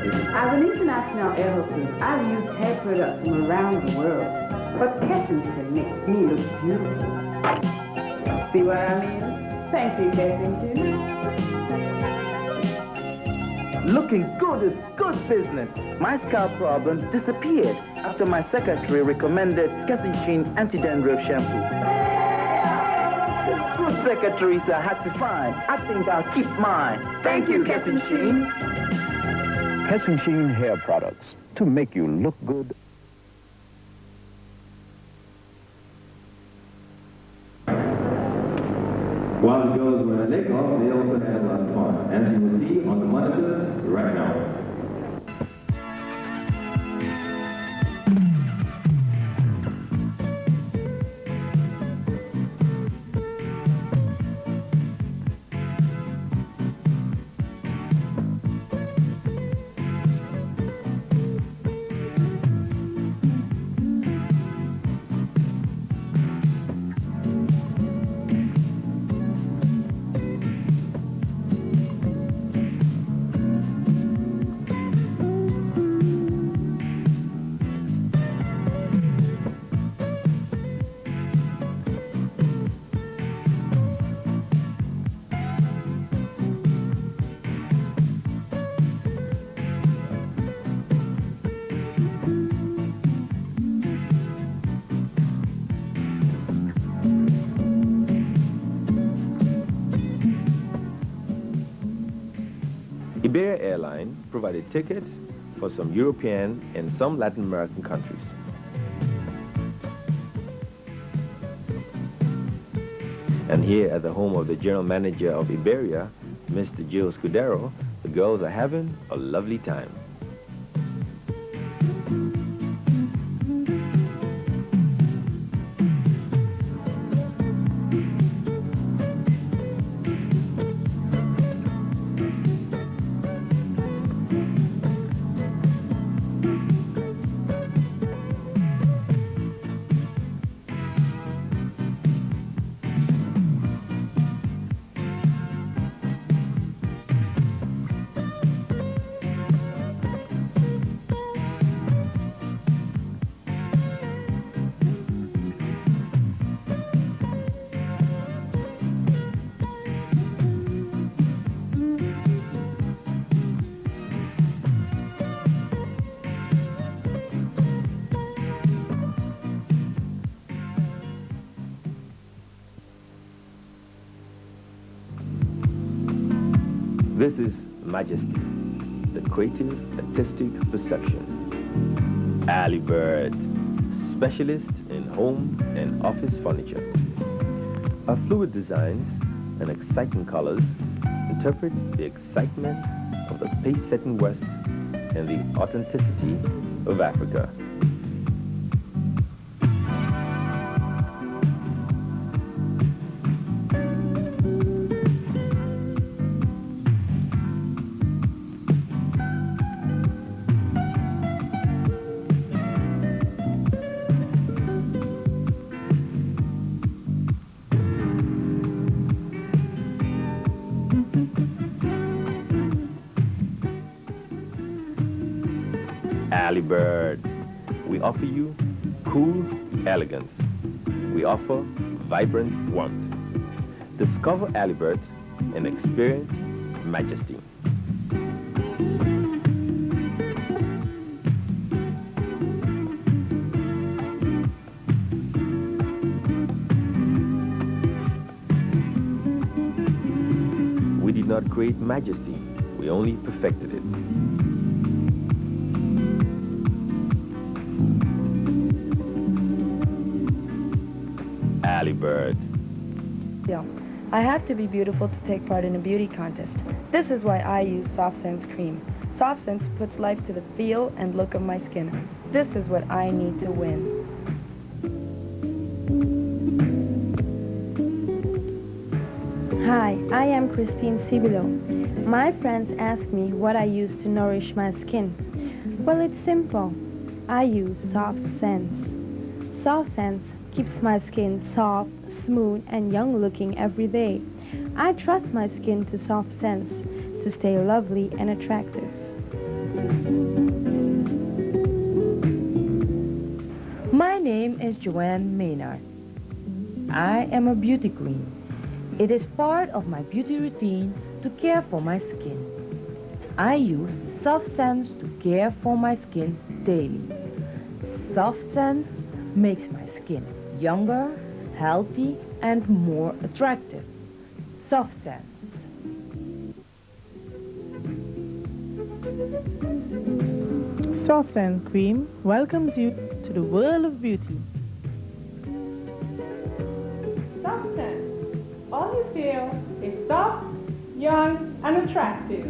As an international air hostess, I've used hair products from around the world, but Kessington makes me look beautiful. See what I mean? Thank you, Kensington.
Looking good is good business. My scalp problems disappeared after my secretary recommended Kensington anti-dandruff shampoo. Good secretaries are hard to find. I think I'll keep mine. Thank you, Kensington.
Kensington hair products to make you look good.
While the girls were at Лагос, they also had a lot of fun, as you will see on the monitors right now.
Iberia Airline provided tickets for some European and some Latin American countries. And here at the home of the general manager of Iberia, Mr. Gil Scudero, the girls are having a lovely time. This is Majesty, the creative, artistic perception. Ali Bird, specialist in home and office furniture. Her fluid designs and exciting colors interpret the excitement of the pace-setting West and the authenticity of Africa. Ali Bird. We offer you cool elegance. We offer vibrant warmth. Discover Ali Bird and experience majesty. We did not create majesty, we only perfected it. Ali Bird.
I have to be beautiful to take part in a beauty contest. This is why I use Soft Sense cream. Soft Sense puts life to the feel and look of my skin. This is what I need to win.
Hi, I am Christine Sibilo. My friends ask me what I use to nourish my skin. Well, it's simple. I use Soft Sense. Soft Sense keeps my skin soft, smooth, and young-looking every day. I trust my skin to Soft Sense to stay lovely and attractive.
My name is Joanne Maynard.
I am a beauty queen. It is part of my beauty routine to care for my skin. I use Soft Sense to care for my skin daily. Soft Sense makes my skin younger, healthy, and more attractive. Soft Sense.
Soft Sense Cream welcomes you to the world of beauty. Soft Sense. All you feel is soft, young, and attractive.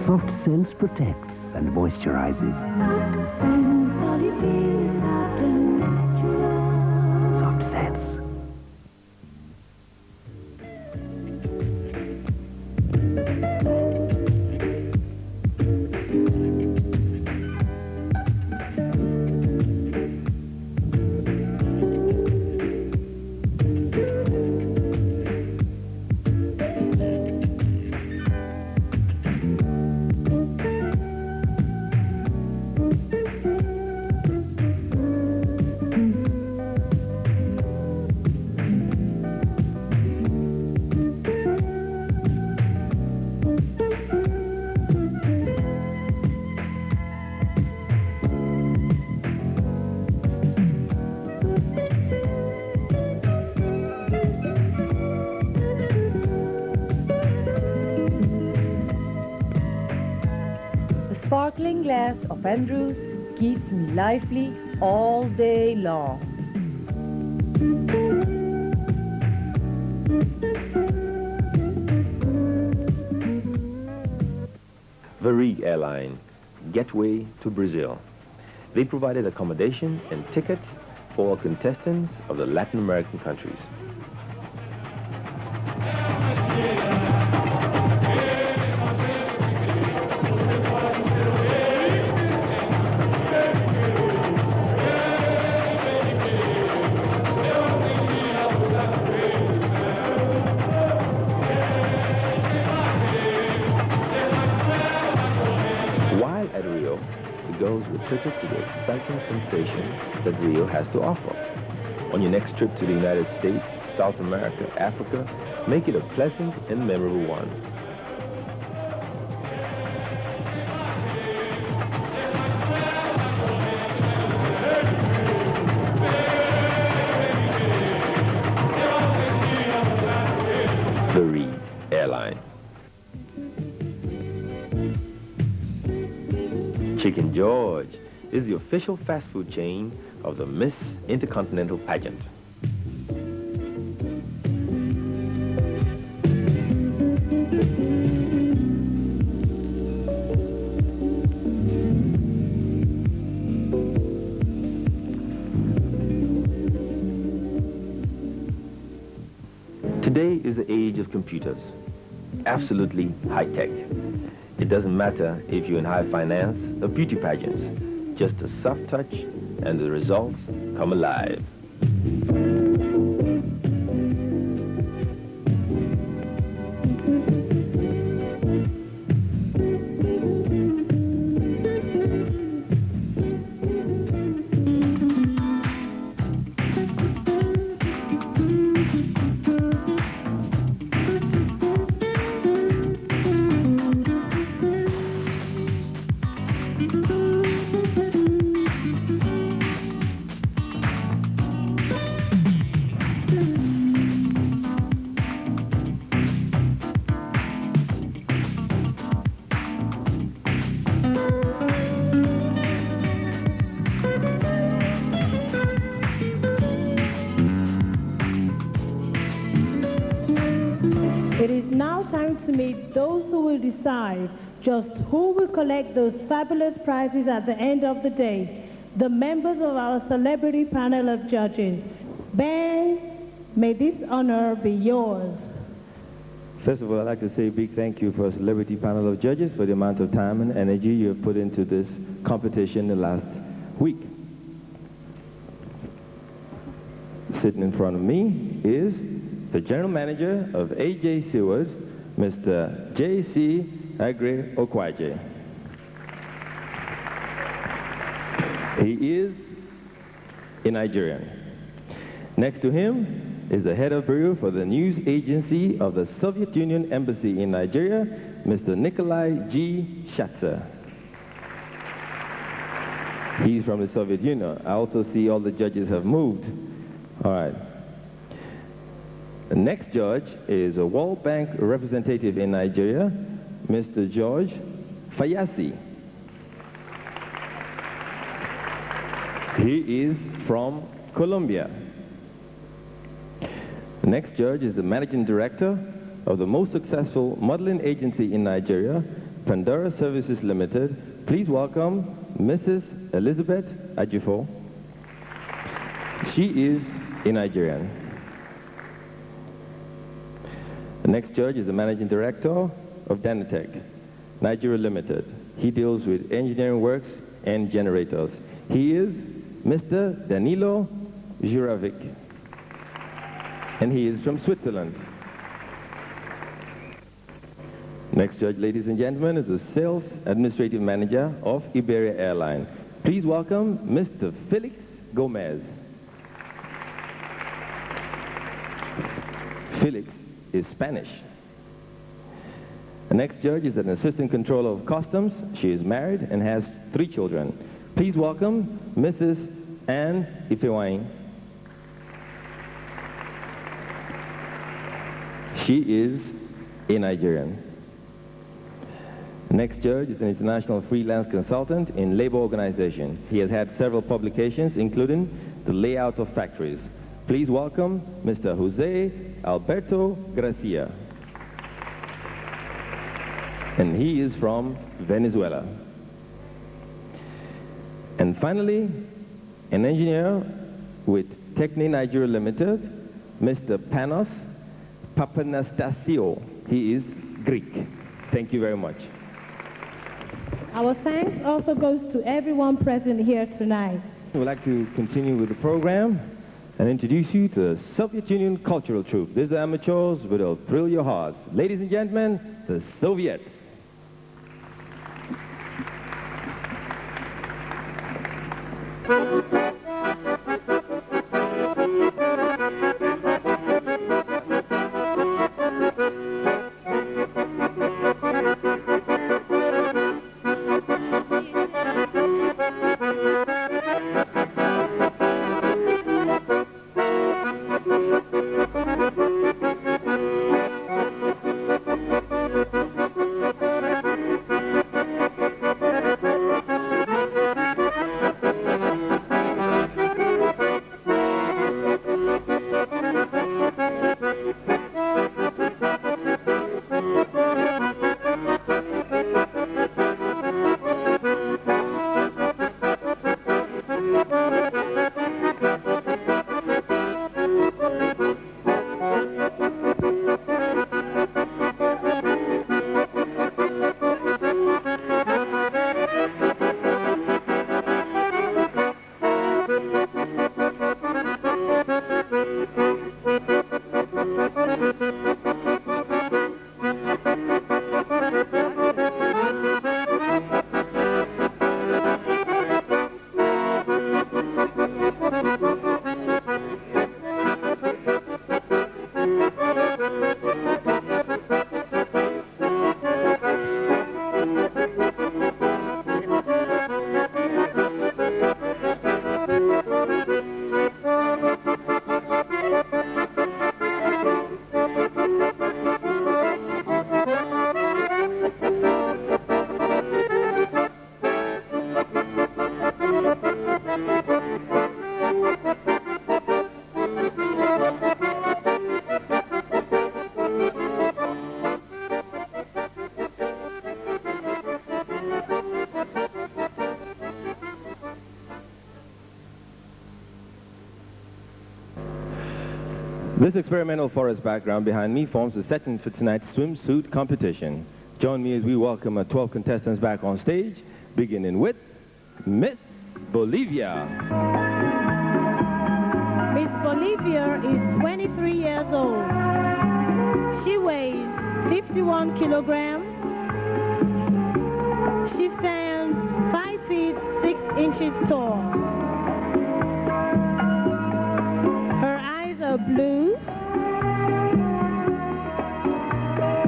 Soft Sense protects and moisturizes. Soft Sense.
Sparkling glass of Andrews keeps me lively all day long.
Varig Airline, Gateway to Brazil. They provided accommodation and tickets for contestants of the Latin American countries. Ticket to the exciting sensation that Rio has to offer. On your next trip to the United States, South America, Africa, make it a pleasant and memorable one. Varig Airline. Chicken George is the official fast food chain of the Miss Intercontinental Pageant. Today is the age of computers, absolutely high-tech. It doesn't matter if you're in high finance or beauty pageants. Just a soft touch and the results come alive.
It is now time to meet those who will decide just who will collect those fabulous prizes at the end of the day, the members of our celebrity panel of judges. Ben, may this honor be yours.
First of all, I'd like to say a big thank you for a celebrity panel of judges for the amount of time and energy you have put into this competition the last week. Sitting in front of me is the General Manager of AJ Seward, Mr. J.C. Agre Okwaje. He is a Nigerian. Next to him is the head of bureau for the news agency of the Soviet Union Embassy in Nigeria, Mr. Nikolai G. Schatzer. He's from the Soviet Union. I also see all the judges have moved. All right. The next judge is a World Bank representative in Nigeria, Mr. George Fayasi. He is from Colombia. The next judge is the managing director of the most successful modeling agency in Nigeria, Pandora Services Limited. Please welcome Mrs. Elizabeth Ajifo. She is a Nigerian. The next judge is the managing director of Danatec, Nigeria Limited. He deals with engineering works and generators. He is Mr. Danilo Juravic, and he is from Switzerland. Next judge, ladies and gentlemen, is the sales administrative manager of Iberia Airline. Please welcome Mr. Felix Gomez. Felix is Spanish. The next judge is an assistant controller of customs. She is married and has 3 children. Please welcome Mrs. Anne Ifewain. She is a Nigerian. The next judge is an international freelance consultant in labor organization. He has had several publications, including The Layout of Factories. Please welcome Mr. Jose Alberto Gracia. And he is from Venezuela. And finally, an engineer with Techni Nigeria Limited, Mr. Panos Papanastasio. He is Greek. Thank you very much.
Our thanks also goes to everyone present here tonight.
We'd like to continue with the program and introduce you to the Soviet Union Cultural Troupe. These are amateurs, but they'll thrill your hearts. Ladies and gentlemen, the Soviets. This experimental forest background behind me forms the setting for tonight's swimsuit competition. Join me as we welcome our 12 contestants back on stage, beginning with Miss Bolivia.
Miss Bolivia is 23 years old. She weighs 51 kilograms. She stands 5 feet 6 inches tall. Her eyes are blue,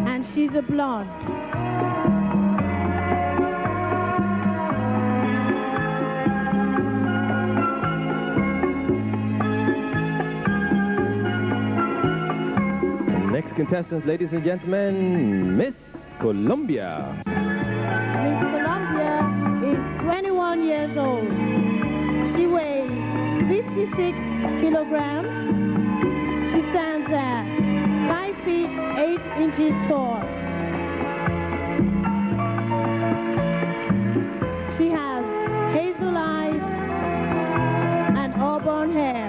and she's a blonde.
Next contestant, ladies and gentlemen, Miss Colombia.
Miss Colombia is 21 years old. She weighs 56 kilograms. She stands at 5 feet 8 inches tall. She has hazel eyes and auburn hair.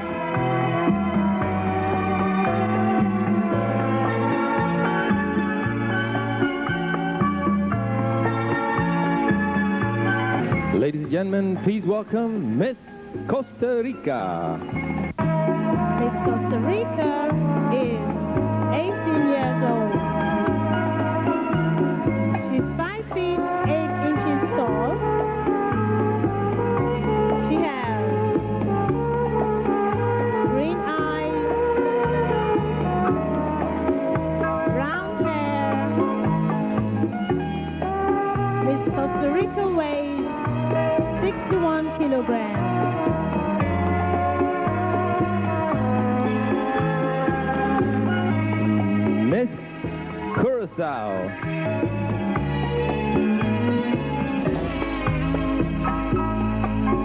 Ladies and gentlemen, please welcome Miss Costa Rica.
Miss Costa Rica is 18 years old. She's 5 feet 8 inches tall. She has green eyes, brown hair. Miss Costa Rica weighs 61 kilograms.
Miss Curacao.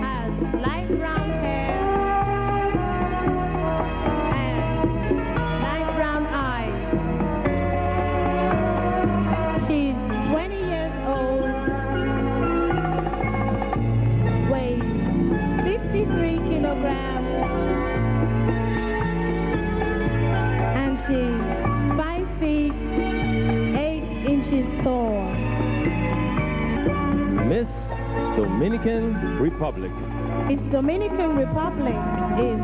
Has light brown hair and light brown eyes. She's 20 years old, weighs 53 kilograms, and she's 5 feet 8 inches tall.
Miss Dominican Republic.
Miss Dominican Republic is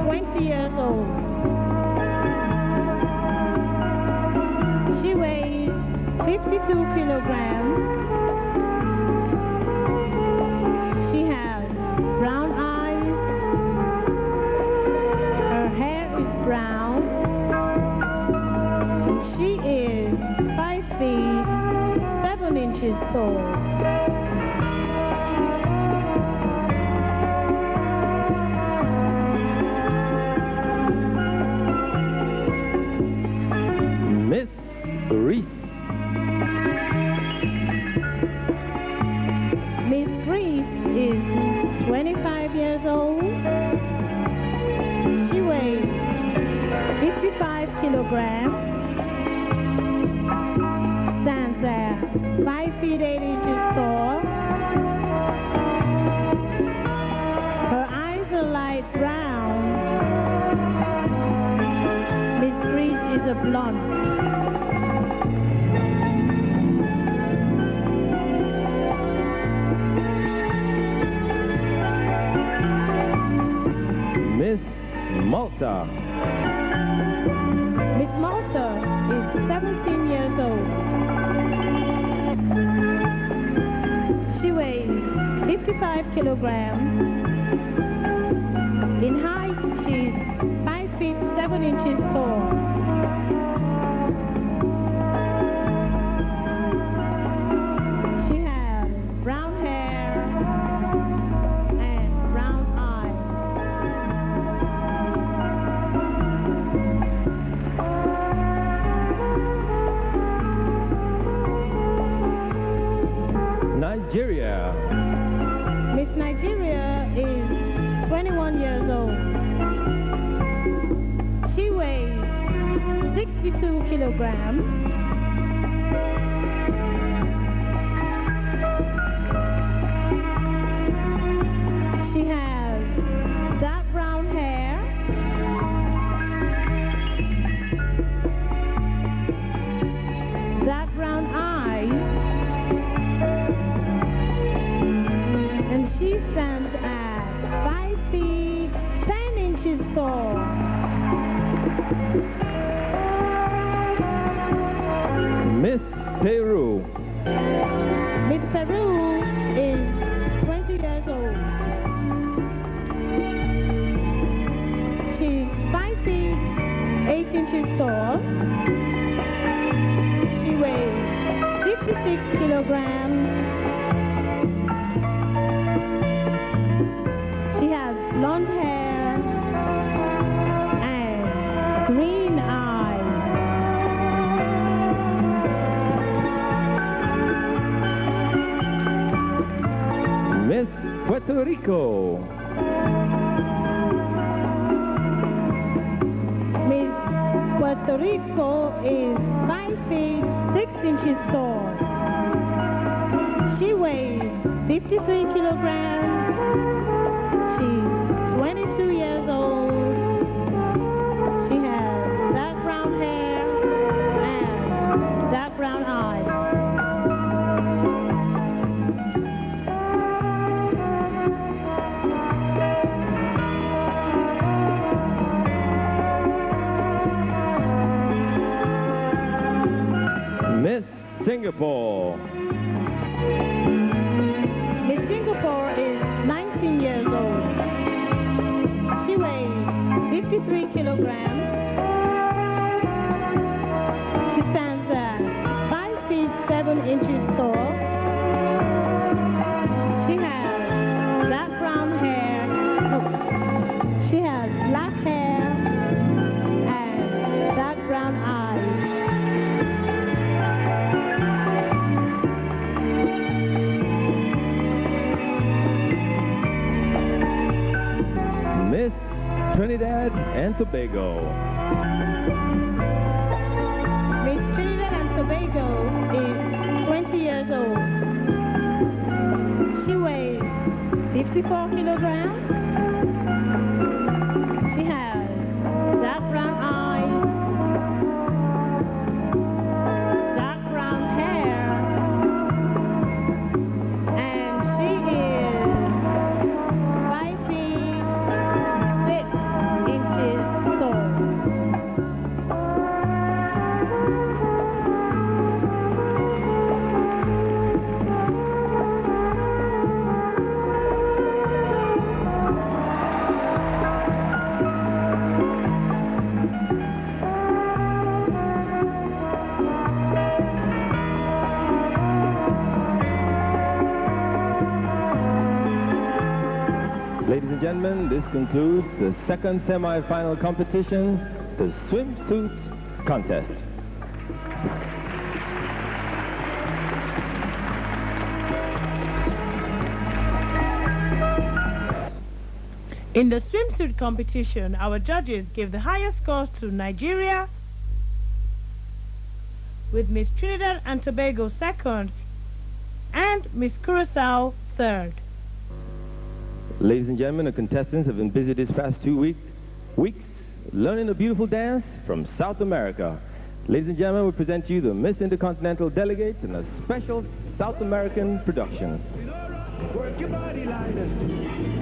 20 years old. She weighs 52 kilograms. She has brown eyes. Her hair is brown. She is 5 feet 7 inches tall.
Miss Greece.
Miss Greece is 25 years old. She weighs 55 kilograms. Stands at 5 feet 8 inches tall. Her eyes are light brown. Miss Greece is a blonde.
Miss Malta.
Miss Malta is 17 years old. She weighs 55 kilograms. In height, she's 5 feet 7 inches tall. She has brown hair and brown eyes.
Nigeria.
Miss Nigeria is 21 years old. She weighs 62 kilograms. She has dark brown hair, dark brown eyes, and she stands at 5 feet 10 inches tall.
Miss Peru.
Miss Peru is 20 years old. She's 5 feet inches tall. She weighs 56 kilograms. She has blonde hair and green eyes.
Miss Puerto Rico.
Miss Puerto Rico is 5 feet 6 inches tall. She weighs 53 kilograms. She's 22 years old. She has dark brown hair and dark brown eyes.
Miss Singapore.
Miss Singapore is 19 years old. She weighs 53 kilograms. She stands at 5 feet 7 inches tall. She has dark brown hair. Oh, she has black hair and dark brown eyes.
Miss Trinidad and Tobago.
Miss Trinidad and Tobago is 20 years old. She weighs 54 kilograms. She has dark brown eyes, dark brown hair, and she is 5 feet 6 inches tall.
Ladies and gentlemen, this concludes the second semi-final competition, the swimsuit contest.
In the swimsuit competition, our judges gave the highest scores to Nigeria, with Miss Trinidad and Tobago second, and Miss Curacao third.
Ladies and gentlemen, the contestants have been busy this past 2 weeks learning a beautiful dance from South America. Ladies and gentlemen, we present you the Miss Intercontinental delegates in a special South American production.
Work your body, Linus.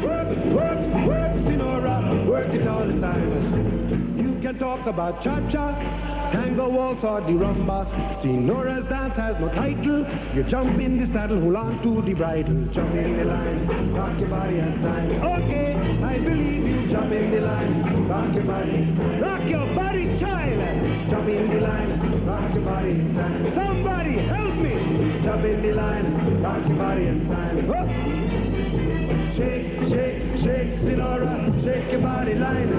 Work, work, work, Sinora. Work it all the time. You can talk about cha-cha, tango, waltz, or the rumba. Senora's dance has no title. You jump in the saddle, hold on to the bridle. Jump in the line, rock your body and time. Okay, I believe you. Jump in the line, rock your body, child. Jump in the line, rock your body and time. Somebody help me. Jump in the line, rock your body and time. Oh. Shake, shake, shake, Sinora, shake your body line.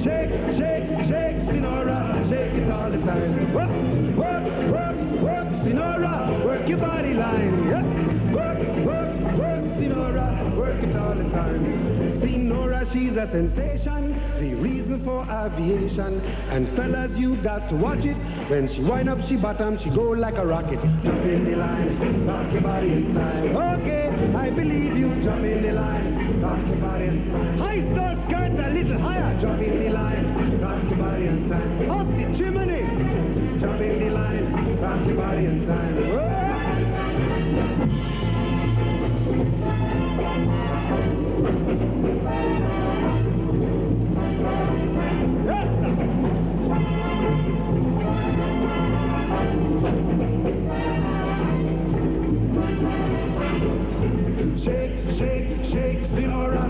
Shake, shake, shake, Sinora, shake it all the time. Work, work, work, work, Sinora, work your body line. Yeah. Work, work, work, Sinora, work it all the time. Sinora, she's a sensation, the reason for aviation. And fellas, you got to watch it. When she wind up, she bottom, she go like a rocket. Jump in the line, rock your body inside. Okay, I believe you. Jump in the line, rock your body inside. High start skirt a little higher. Jump in the line, rock your body inside. Up the chimney. Jump in the line, rock your body inside. Shake, shake, shake, Sinora.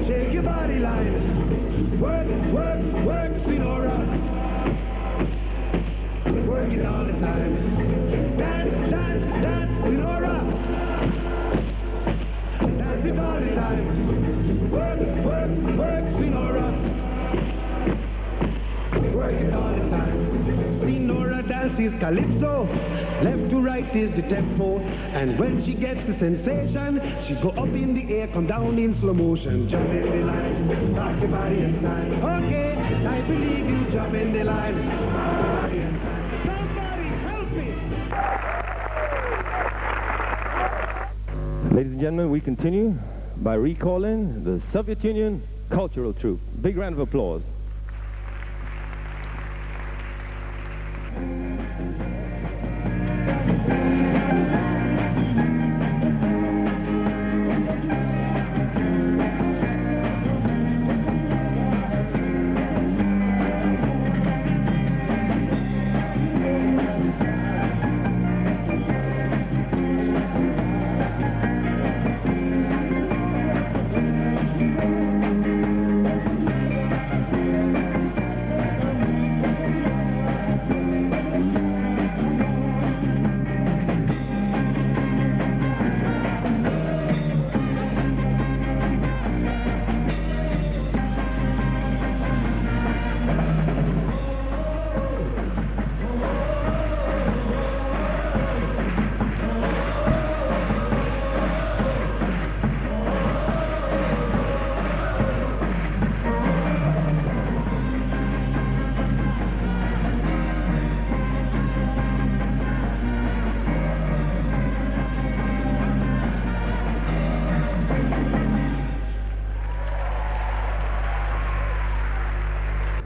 Shake your body line. Work, work, work.
dance is calypso. Left to right is the tempo. And when she gets the sensation, she go up in the air, come down in slow motion. Jump in the line, rock your body and time. Okay, I believe you. Jump in the line, rock your body and time. Somebody help me!
Ladies and gentlemen, we continue by recalling the Soviet Union Cultural Troupe. Big round of applause.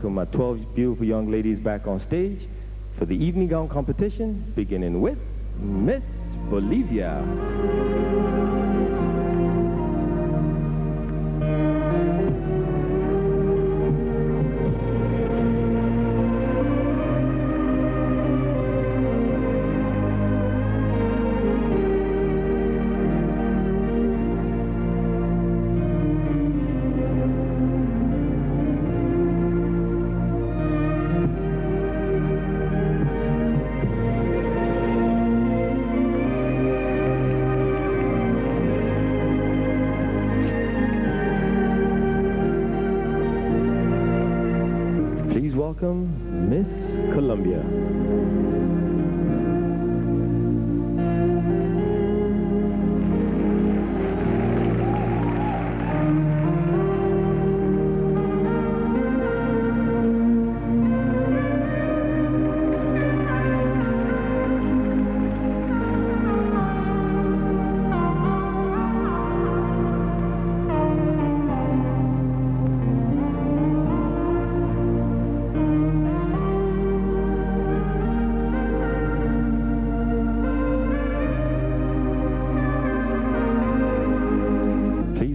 My 12 beautiful young ladies back on stage for the evening gown competition, beginning with Miss Bolivia. Welcome, Miss Colombia.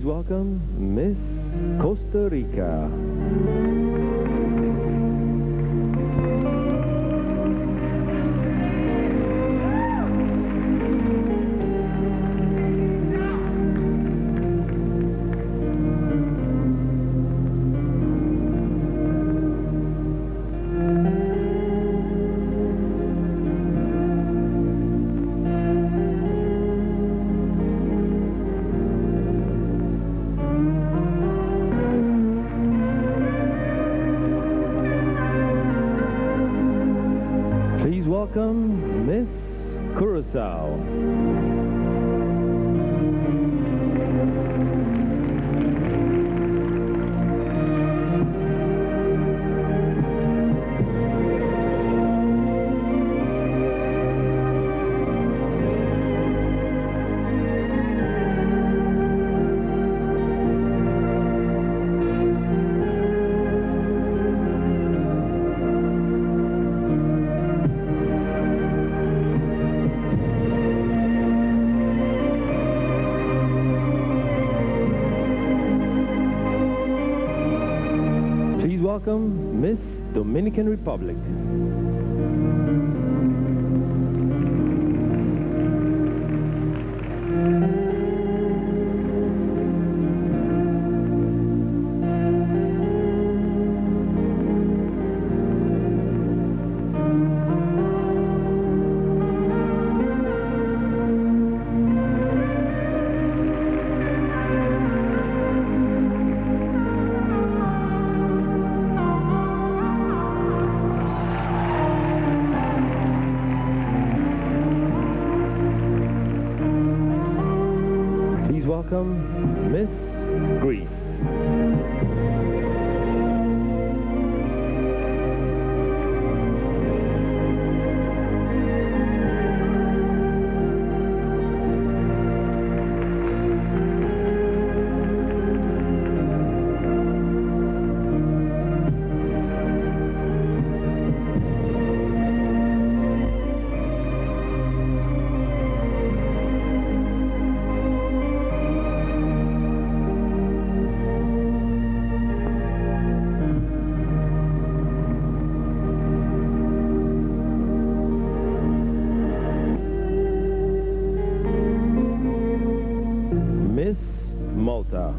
Welcome, Miss Costa Rica. Welcome, Miss Curacao. Welcome, Miss Dominican Republic. welcome Miss Greece. Miss Malta.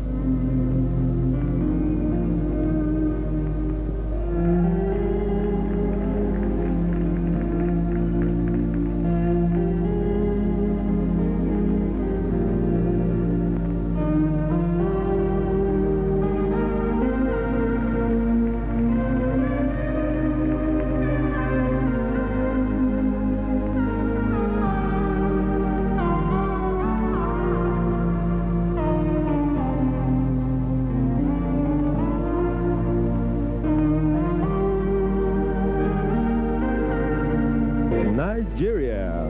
Nigeria.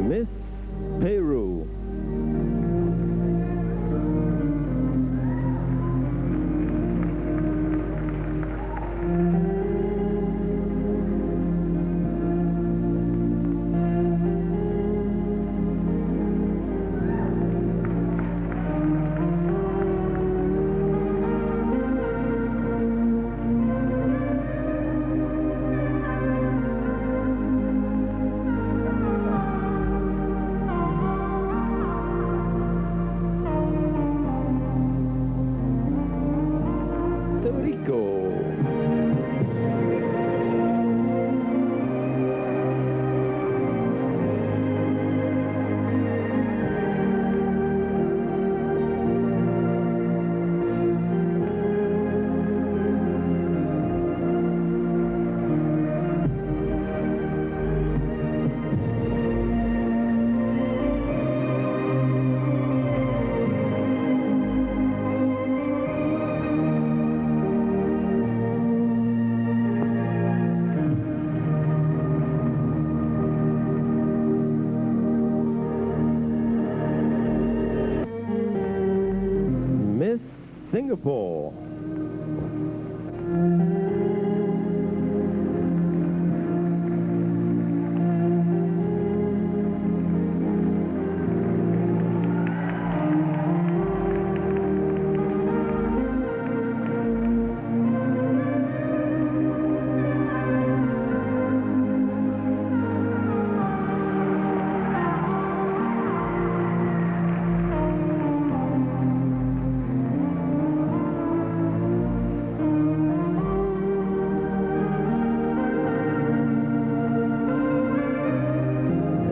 Miss Peru. Puerto Rico. Miss Singapore.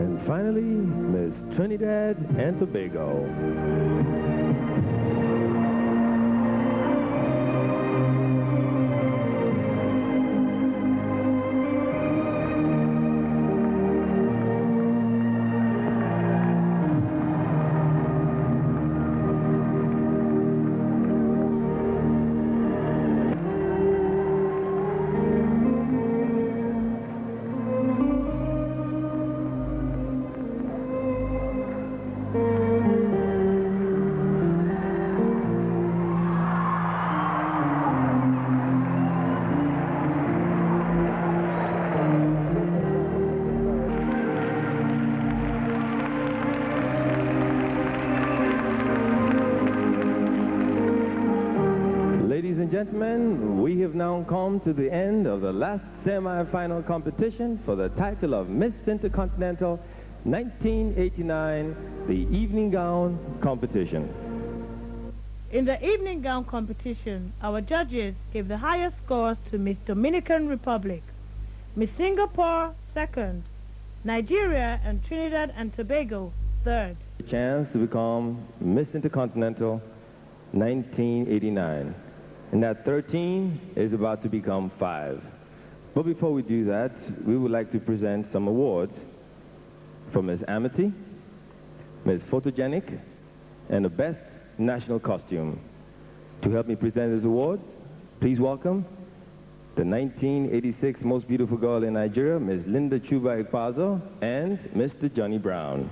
And finally, Miss Trinidad and Tobago. gentlemen, we have now come to the end of the last semi-final competition for the title of Miss Intercontinental 1989, the evening gown competition.
In the evening gown competition, our judges gave the highest scores to Miss Dominican Republic, Miss Singapore, second, Nigeria and Trinidad and Tobago, third.
A chance to become Miss Intercontinental 1989. And that 13 is about to become 5. But before we do that, we would like to present some awards for Miss Amity, Miss Photogenic, and the Best National Costume. To help me present these awards, please welcome the 1986 Most Beautiful Girl in Nigeria, Miss Linda Chuba Ikpazo, and Mr. Johnny Brown.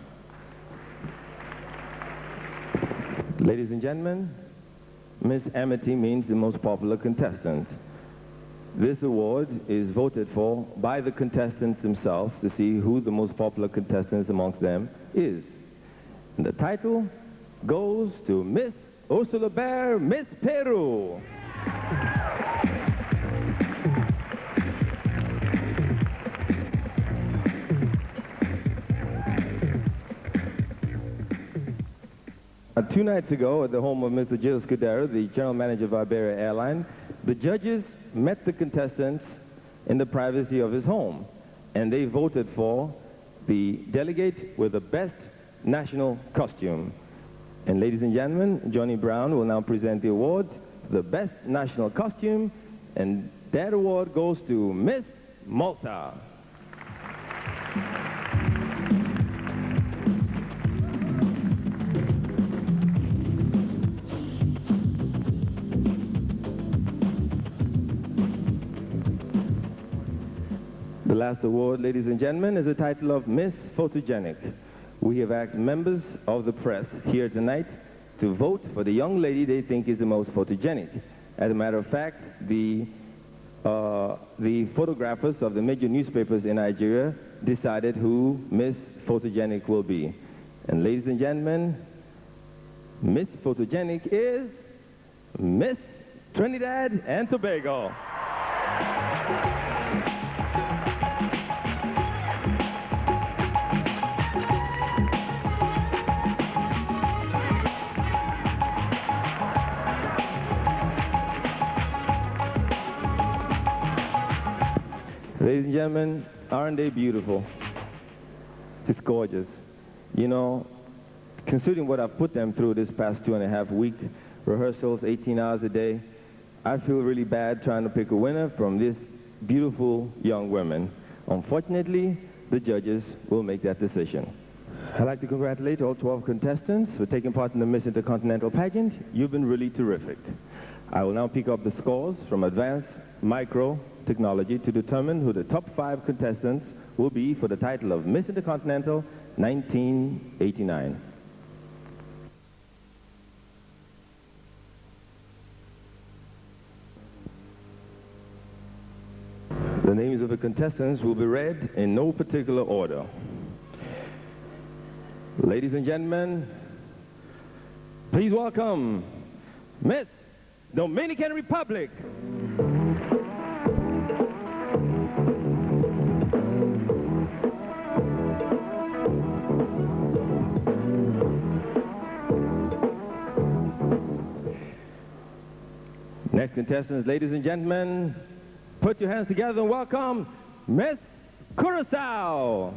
Ladies and gentlemen, Miss Amity means the most popular contestant. This award is voted for by the contestants themselves to see who the most popular contestants amongst them is. And the title goes to Miss Ursula Bear, Miss Peru. Two nights ago, at the home of Mr. Jill Scudero, the general manager of Iberia Airline, the judges met the contestants in the privacy of his home, and they voted for the delegate with the best national costume. And ladies and gentlemen, Johnny Brown will now present the award, the best national costume, and that award goes to Miss Malta. The last award, ladies and gentlemen, is the title of Miss Photogenic. We have asked members of the press here tonight to vote for the young lady they think is the most photogenic. As a matter of fact, the photographers of the major newspapers in Nigeria decided who Miss Photogenic will be. And ladies and gentlemen, Miss Photogenic is Miss Trinidad and Tobago. Ladies and gentlemen, aren't they beautiful? It's gorgeous. You know, considering what I've put them through this past 2.5 weeks, rehearsals, 18 hours a day, I feel really bad trying to pick a winner from this beautiful young women. Unfortunately, the judges will make that decision. I'd like to congratulate all 12 contestants for taking part in the Miss Intercontinental pageant. You've been really terrific. I will now pick up the scores from advanced micro technology to determine who the top 5 contestants will be for the title of Miss Intercontinental 1989. The names of the contestants will be read in no particular order. Ladies and gentlemen, please welcome Miss Dominican Republic. Next contestants, ladies and gentlemen, put your hands together and welcome Miss Curacao.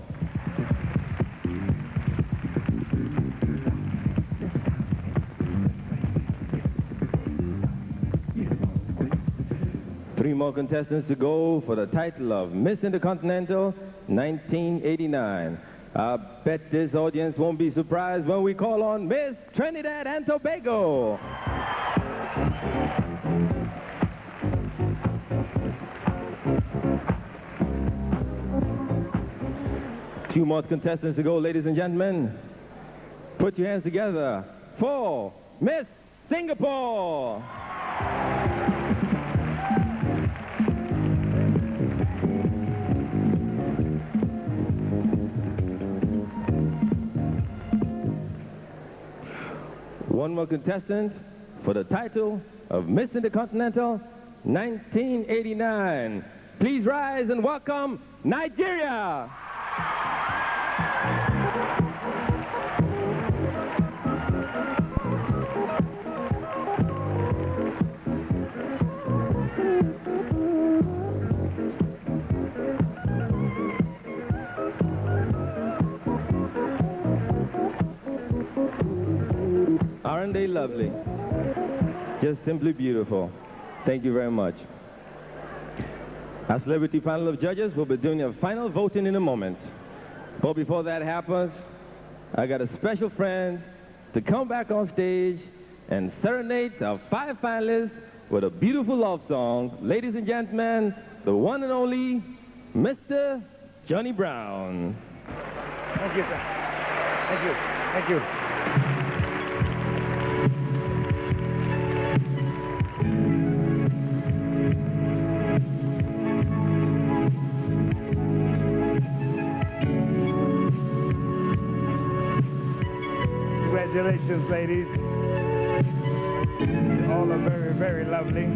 Three more contestants to go for the title of Miss Intercontinental 1989. I bet this audience won't be surprised when we call on Miss Trinidad and Tobago. Two more contestants to go, ladies and gentlemen. Put your hands together for Miss Singapore. One more contestant for the title of Miss Intercontinental 1989. Please rise and welcome Nigeria. Aren't they lovely? Just simply beautiful. Thank you very much. Our celebrity panel of judges will be doing their final voting in a moment. But before that happens, I got a special friend to come back on stage and serenade our 5 finalists with a beautiful love song. Ladies and gentlemen, the one and only Mr. Johnny Brown.
Thank you, sir. Thank you. Thank you. Congratulations, ladies. You all are very, very lovely.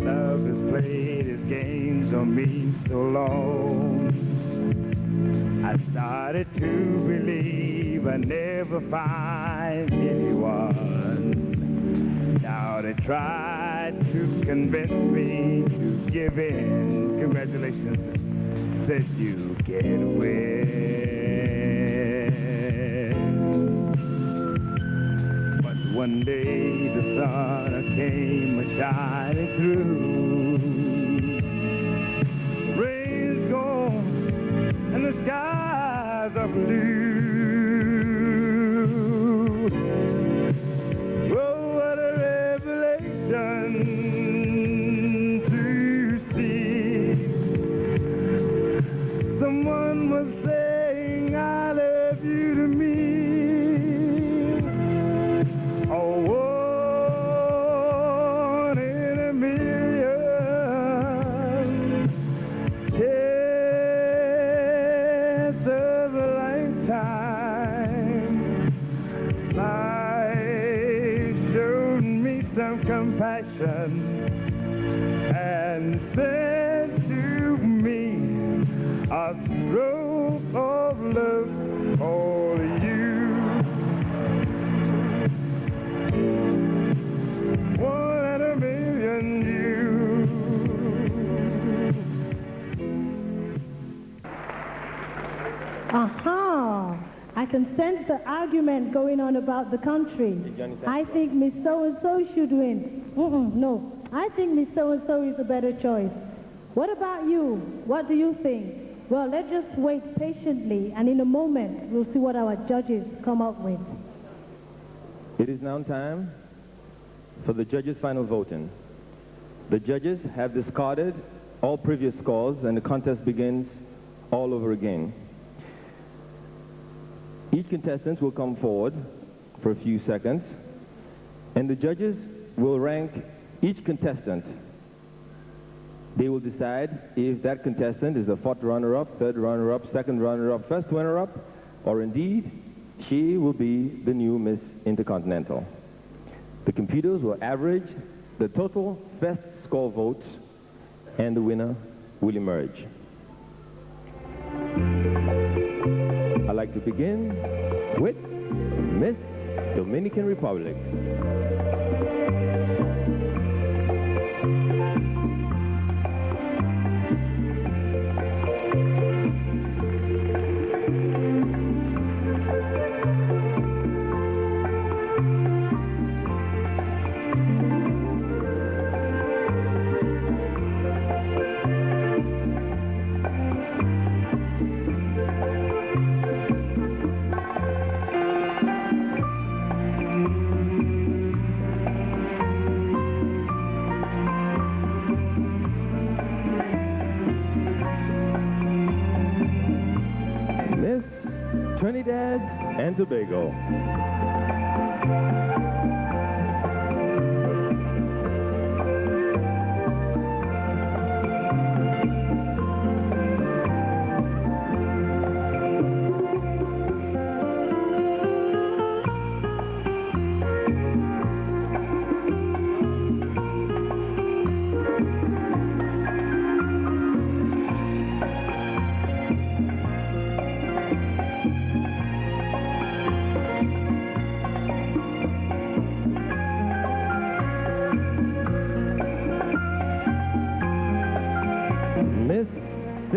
Love has played its games on me so long. I started to believe I'd never find anyone. Now they tried to convince me to give in. Congratulations. Said you can't win. But one day the sun came shining through. The rain's gone and the skies are blue. Oh, what a revelation to see. Someone was saying I love you to me. Oh, one in a million chance of a lifetime. Life showed me some compassion and said to me, a stroke of love for you. One in a million you.
Aha! I can sense the argument going on about the country. I think Miss So-and-so should win. No, I think Miss So-and-so is a better choice. What about you? What do you think? Well, let's just wait patiently, and in a moment, we'll see what our judges come up with.
It is now time for the judges' final voting. The judges have discarded all previous scores, and the contest begins all over again. Each contestant will come forward for a few seconds, and the judges will rank each contestant. They will decide if that contestant is the 4th runner-up, 3rd runner-up, 2nd runner-up, 1st runner-up, or indeed, she will be the new Miss Intercontinental. The computers will average the total best score votes, and the winner will emerge. I'd like to begin with Miss Dominican Republic. Trinidad and Tobago.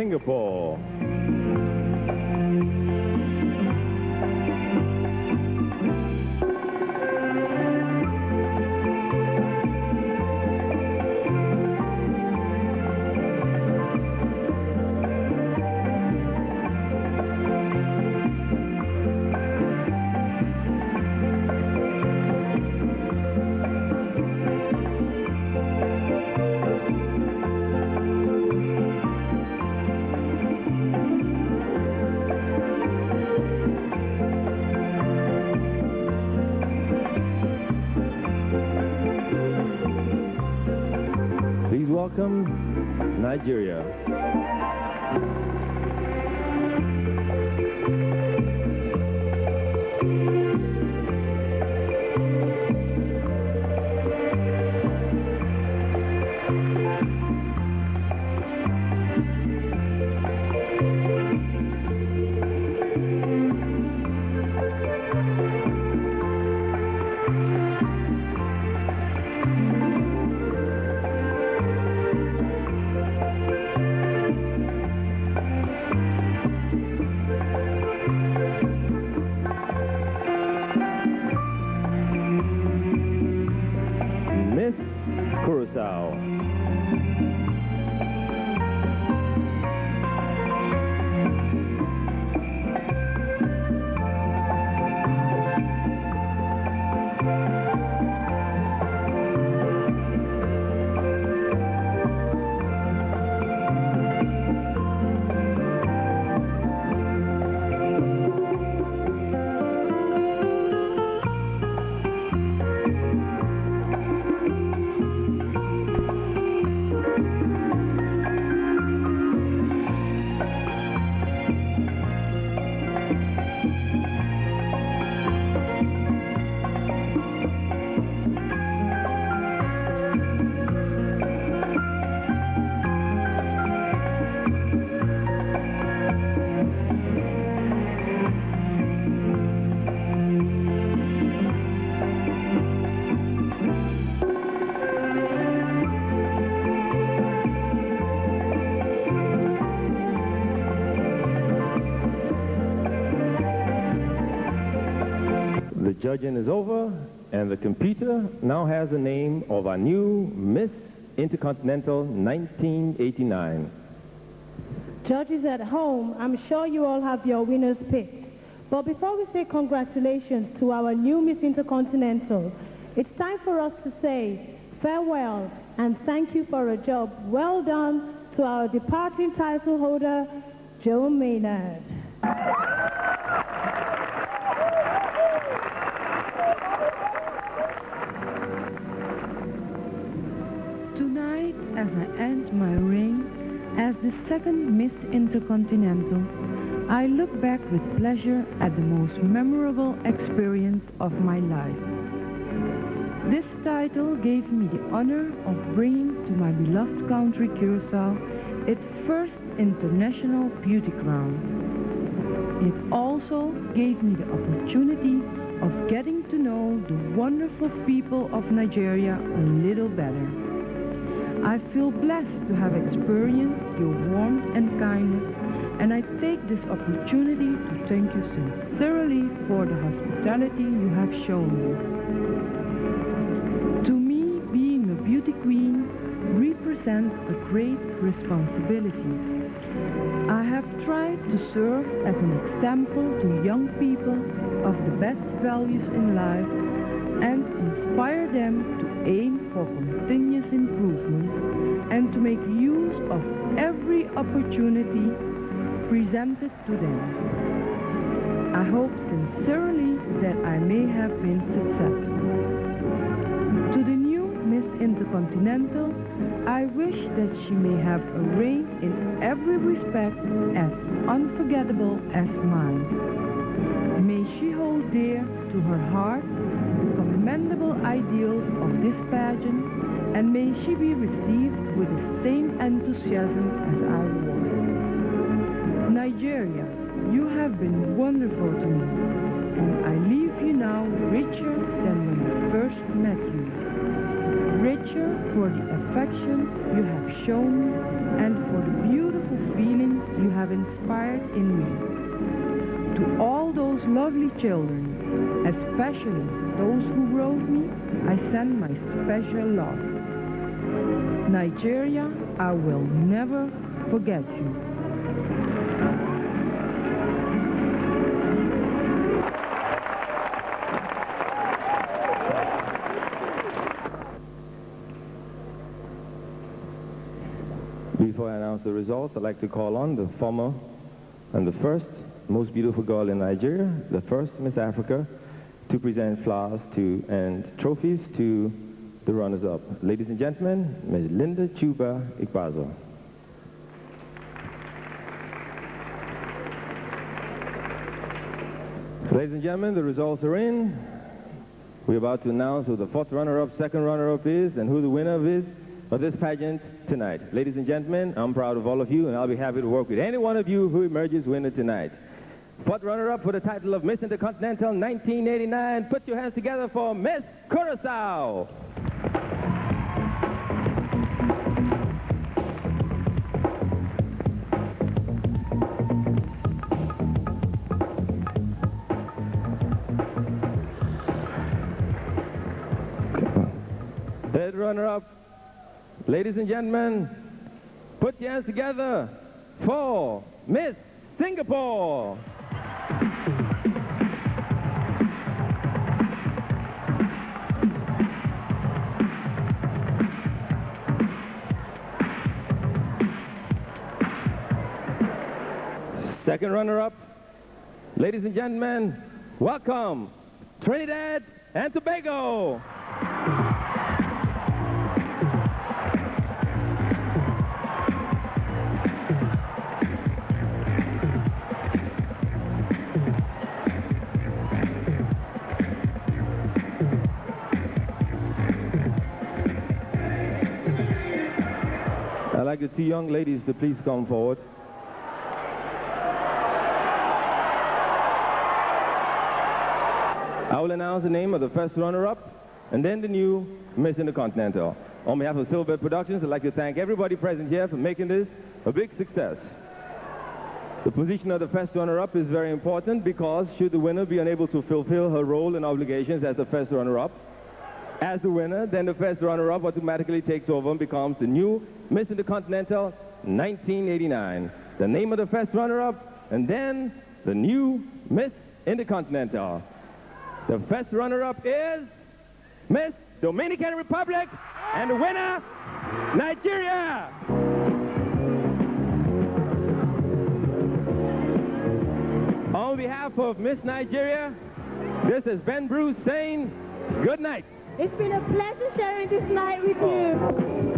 Singapore. Please welcome Nigeria. Miss Curacao. The judging is over, and the computer now has the name of our new Miss Intercontinental 1989.
Judges at home, I'm sure you all have your winners picked. But before we say congratulations to our new Miss Intercontinental, it's time for us to say farewell and thank you for a job well done to our departing title holder, Joe Maynard.
Tonight, as I end my reign as the second Miss Intercontinental, I look back with pleasure at the most memorable experience of my life. This title gave me the honor of bringing to my beloved country, Curacao, its first international beauty crown. It also gave me the opportunity of getting to know the wonderful people of Nigeria a little better. I feel blessed to have experienced your warmth and kindness, and I take this opportunity to thank you sincerely for the hospitality you have shown me. To me, being a beauty queen represents a great responsibility. I have tried to serve as an example to young people of the best values in life and inspire them to aim for continuous improvement and to make use of every opportunity presented to them. I hope sincerely that I may have been successful. To the new Miss Intercontinental, I wish that she may have a reign in every respect as unforgettable as mine. May she hold dear to her heart the commendable ideals of this pageant, and may she be received with the same enthusiasm as I was. Nigeria, you have been wonderful to me, and I leave you now richer than when I first met you. Richer for the affection you have shown me and for the beautiful feelings
have inspired in me. To all those lovely children, especially those who wrote me, I send my special love. Nigeria, I will never forget you.
Before I announce the results, I'd like to call on the former and the first most beautiful girl in Nigeria, the first Miss Africa, to present flowers and trophies to the runners-up. Ladies and gentlemen, Ms. Linda Chuba Ikbazo. Ladies and gentlemen, the results are in. We're about to announce who the fourth runner-up, second runner-up is, and who the winner is of this pageant tonight. Ladies and gentlemen, I'm proud of all of you, and I'll be happy to work with any one of you who emerges winner tonight. Fourth runner-up for the title of Miss Intercontinental 1989. Put your hands together for Miss Curacao. Third runner-up, ladies and gentlemen, put your hands together for Miss Singapore. Second runner-up, ladies and gentlemen, welcome Trinidad and Tobago. I'd like the two young ladies to please come forward. I will announce the name of the first runner-up and then the new Miss Intercontinental. On behalf of Silverbird Productions, I'd like to thank everybody present here for making this a big success. The position of the first runner-up is very important because should the winner be unable to fulfill her role and obligations as the first runner-up, as the winner, then the first runner-up automatically takes over and becomes the new Miss Intercontinental 1989. The name of the first runner-up and then the new Miss Intercontinental. The first runner-up is Miss Dominican Republic, and the winner, Nigeria. On behalf of Miss Nigeria, this is Ben Bruce saying good night.
It's been a pleasure sharing this night with you.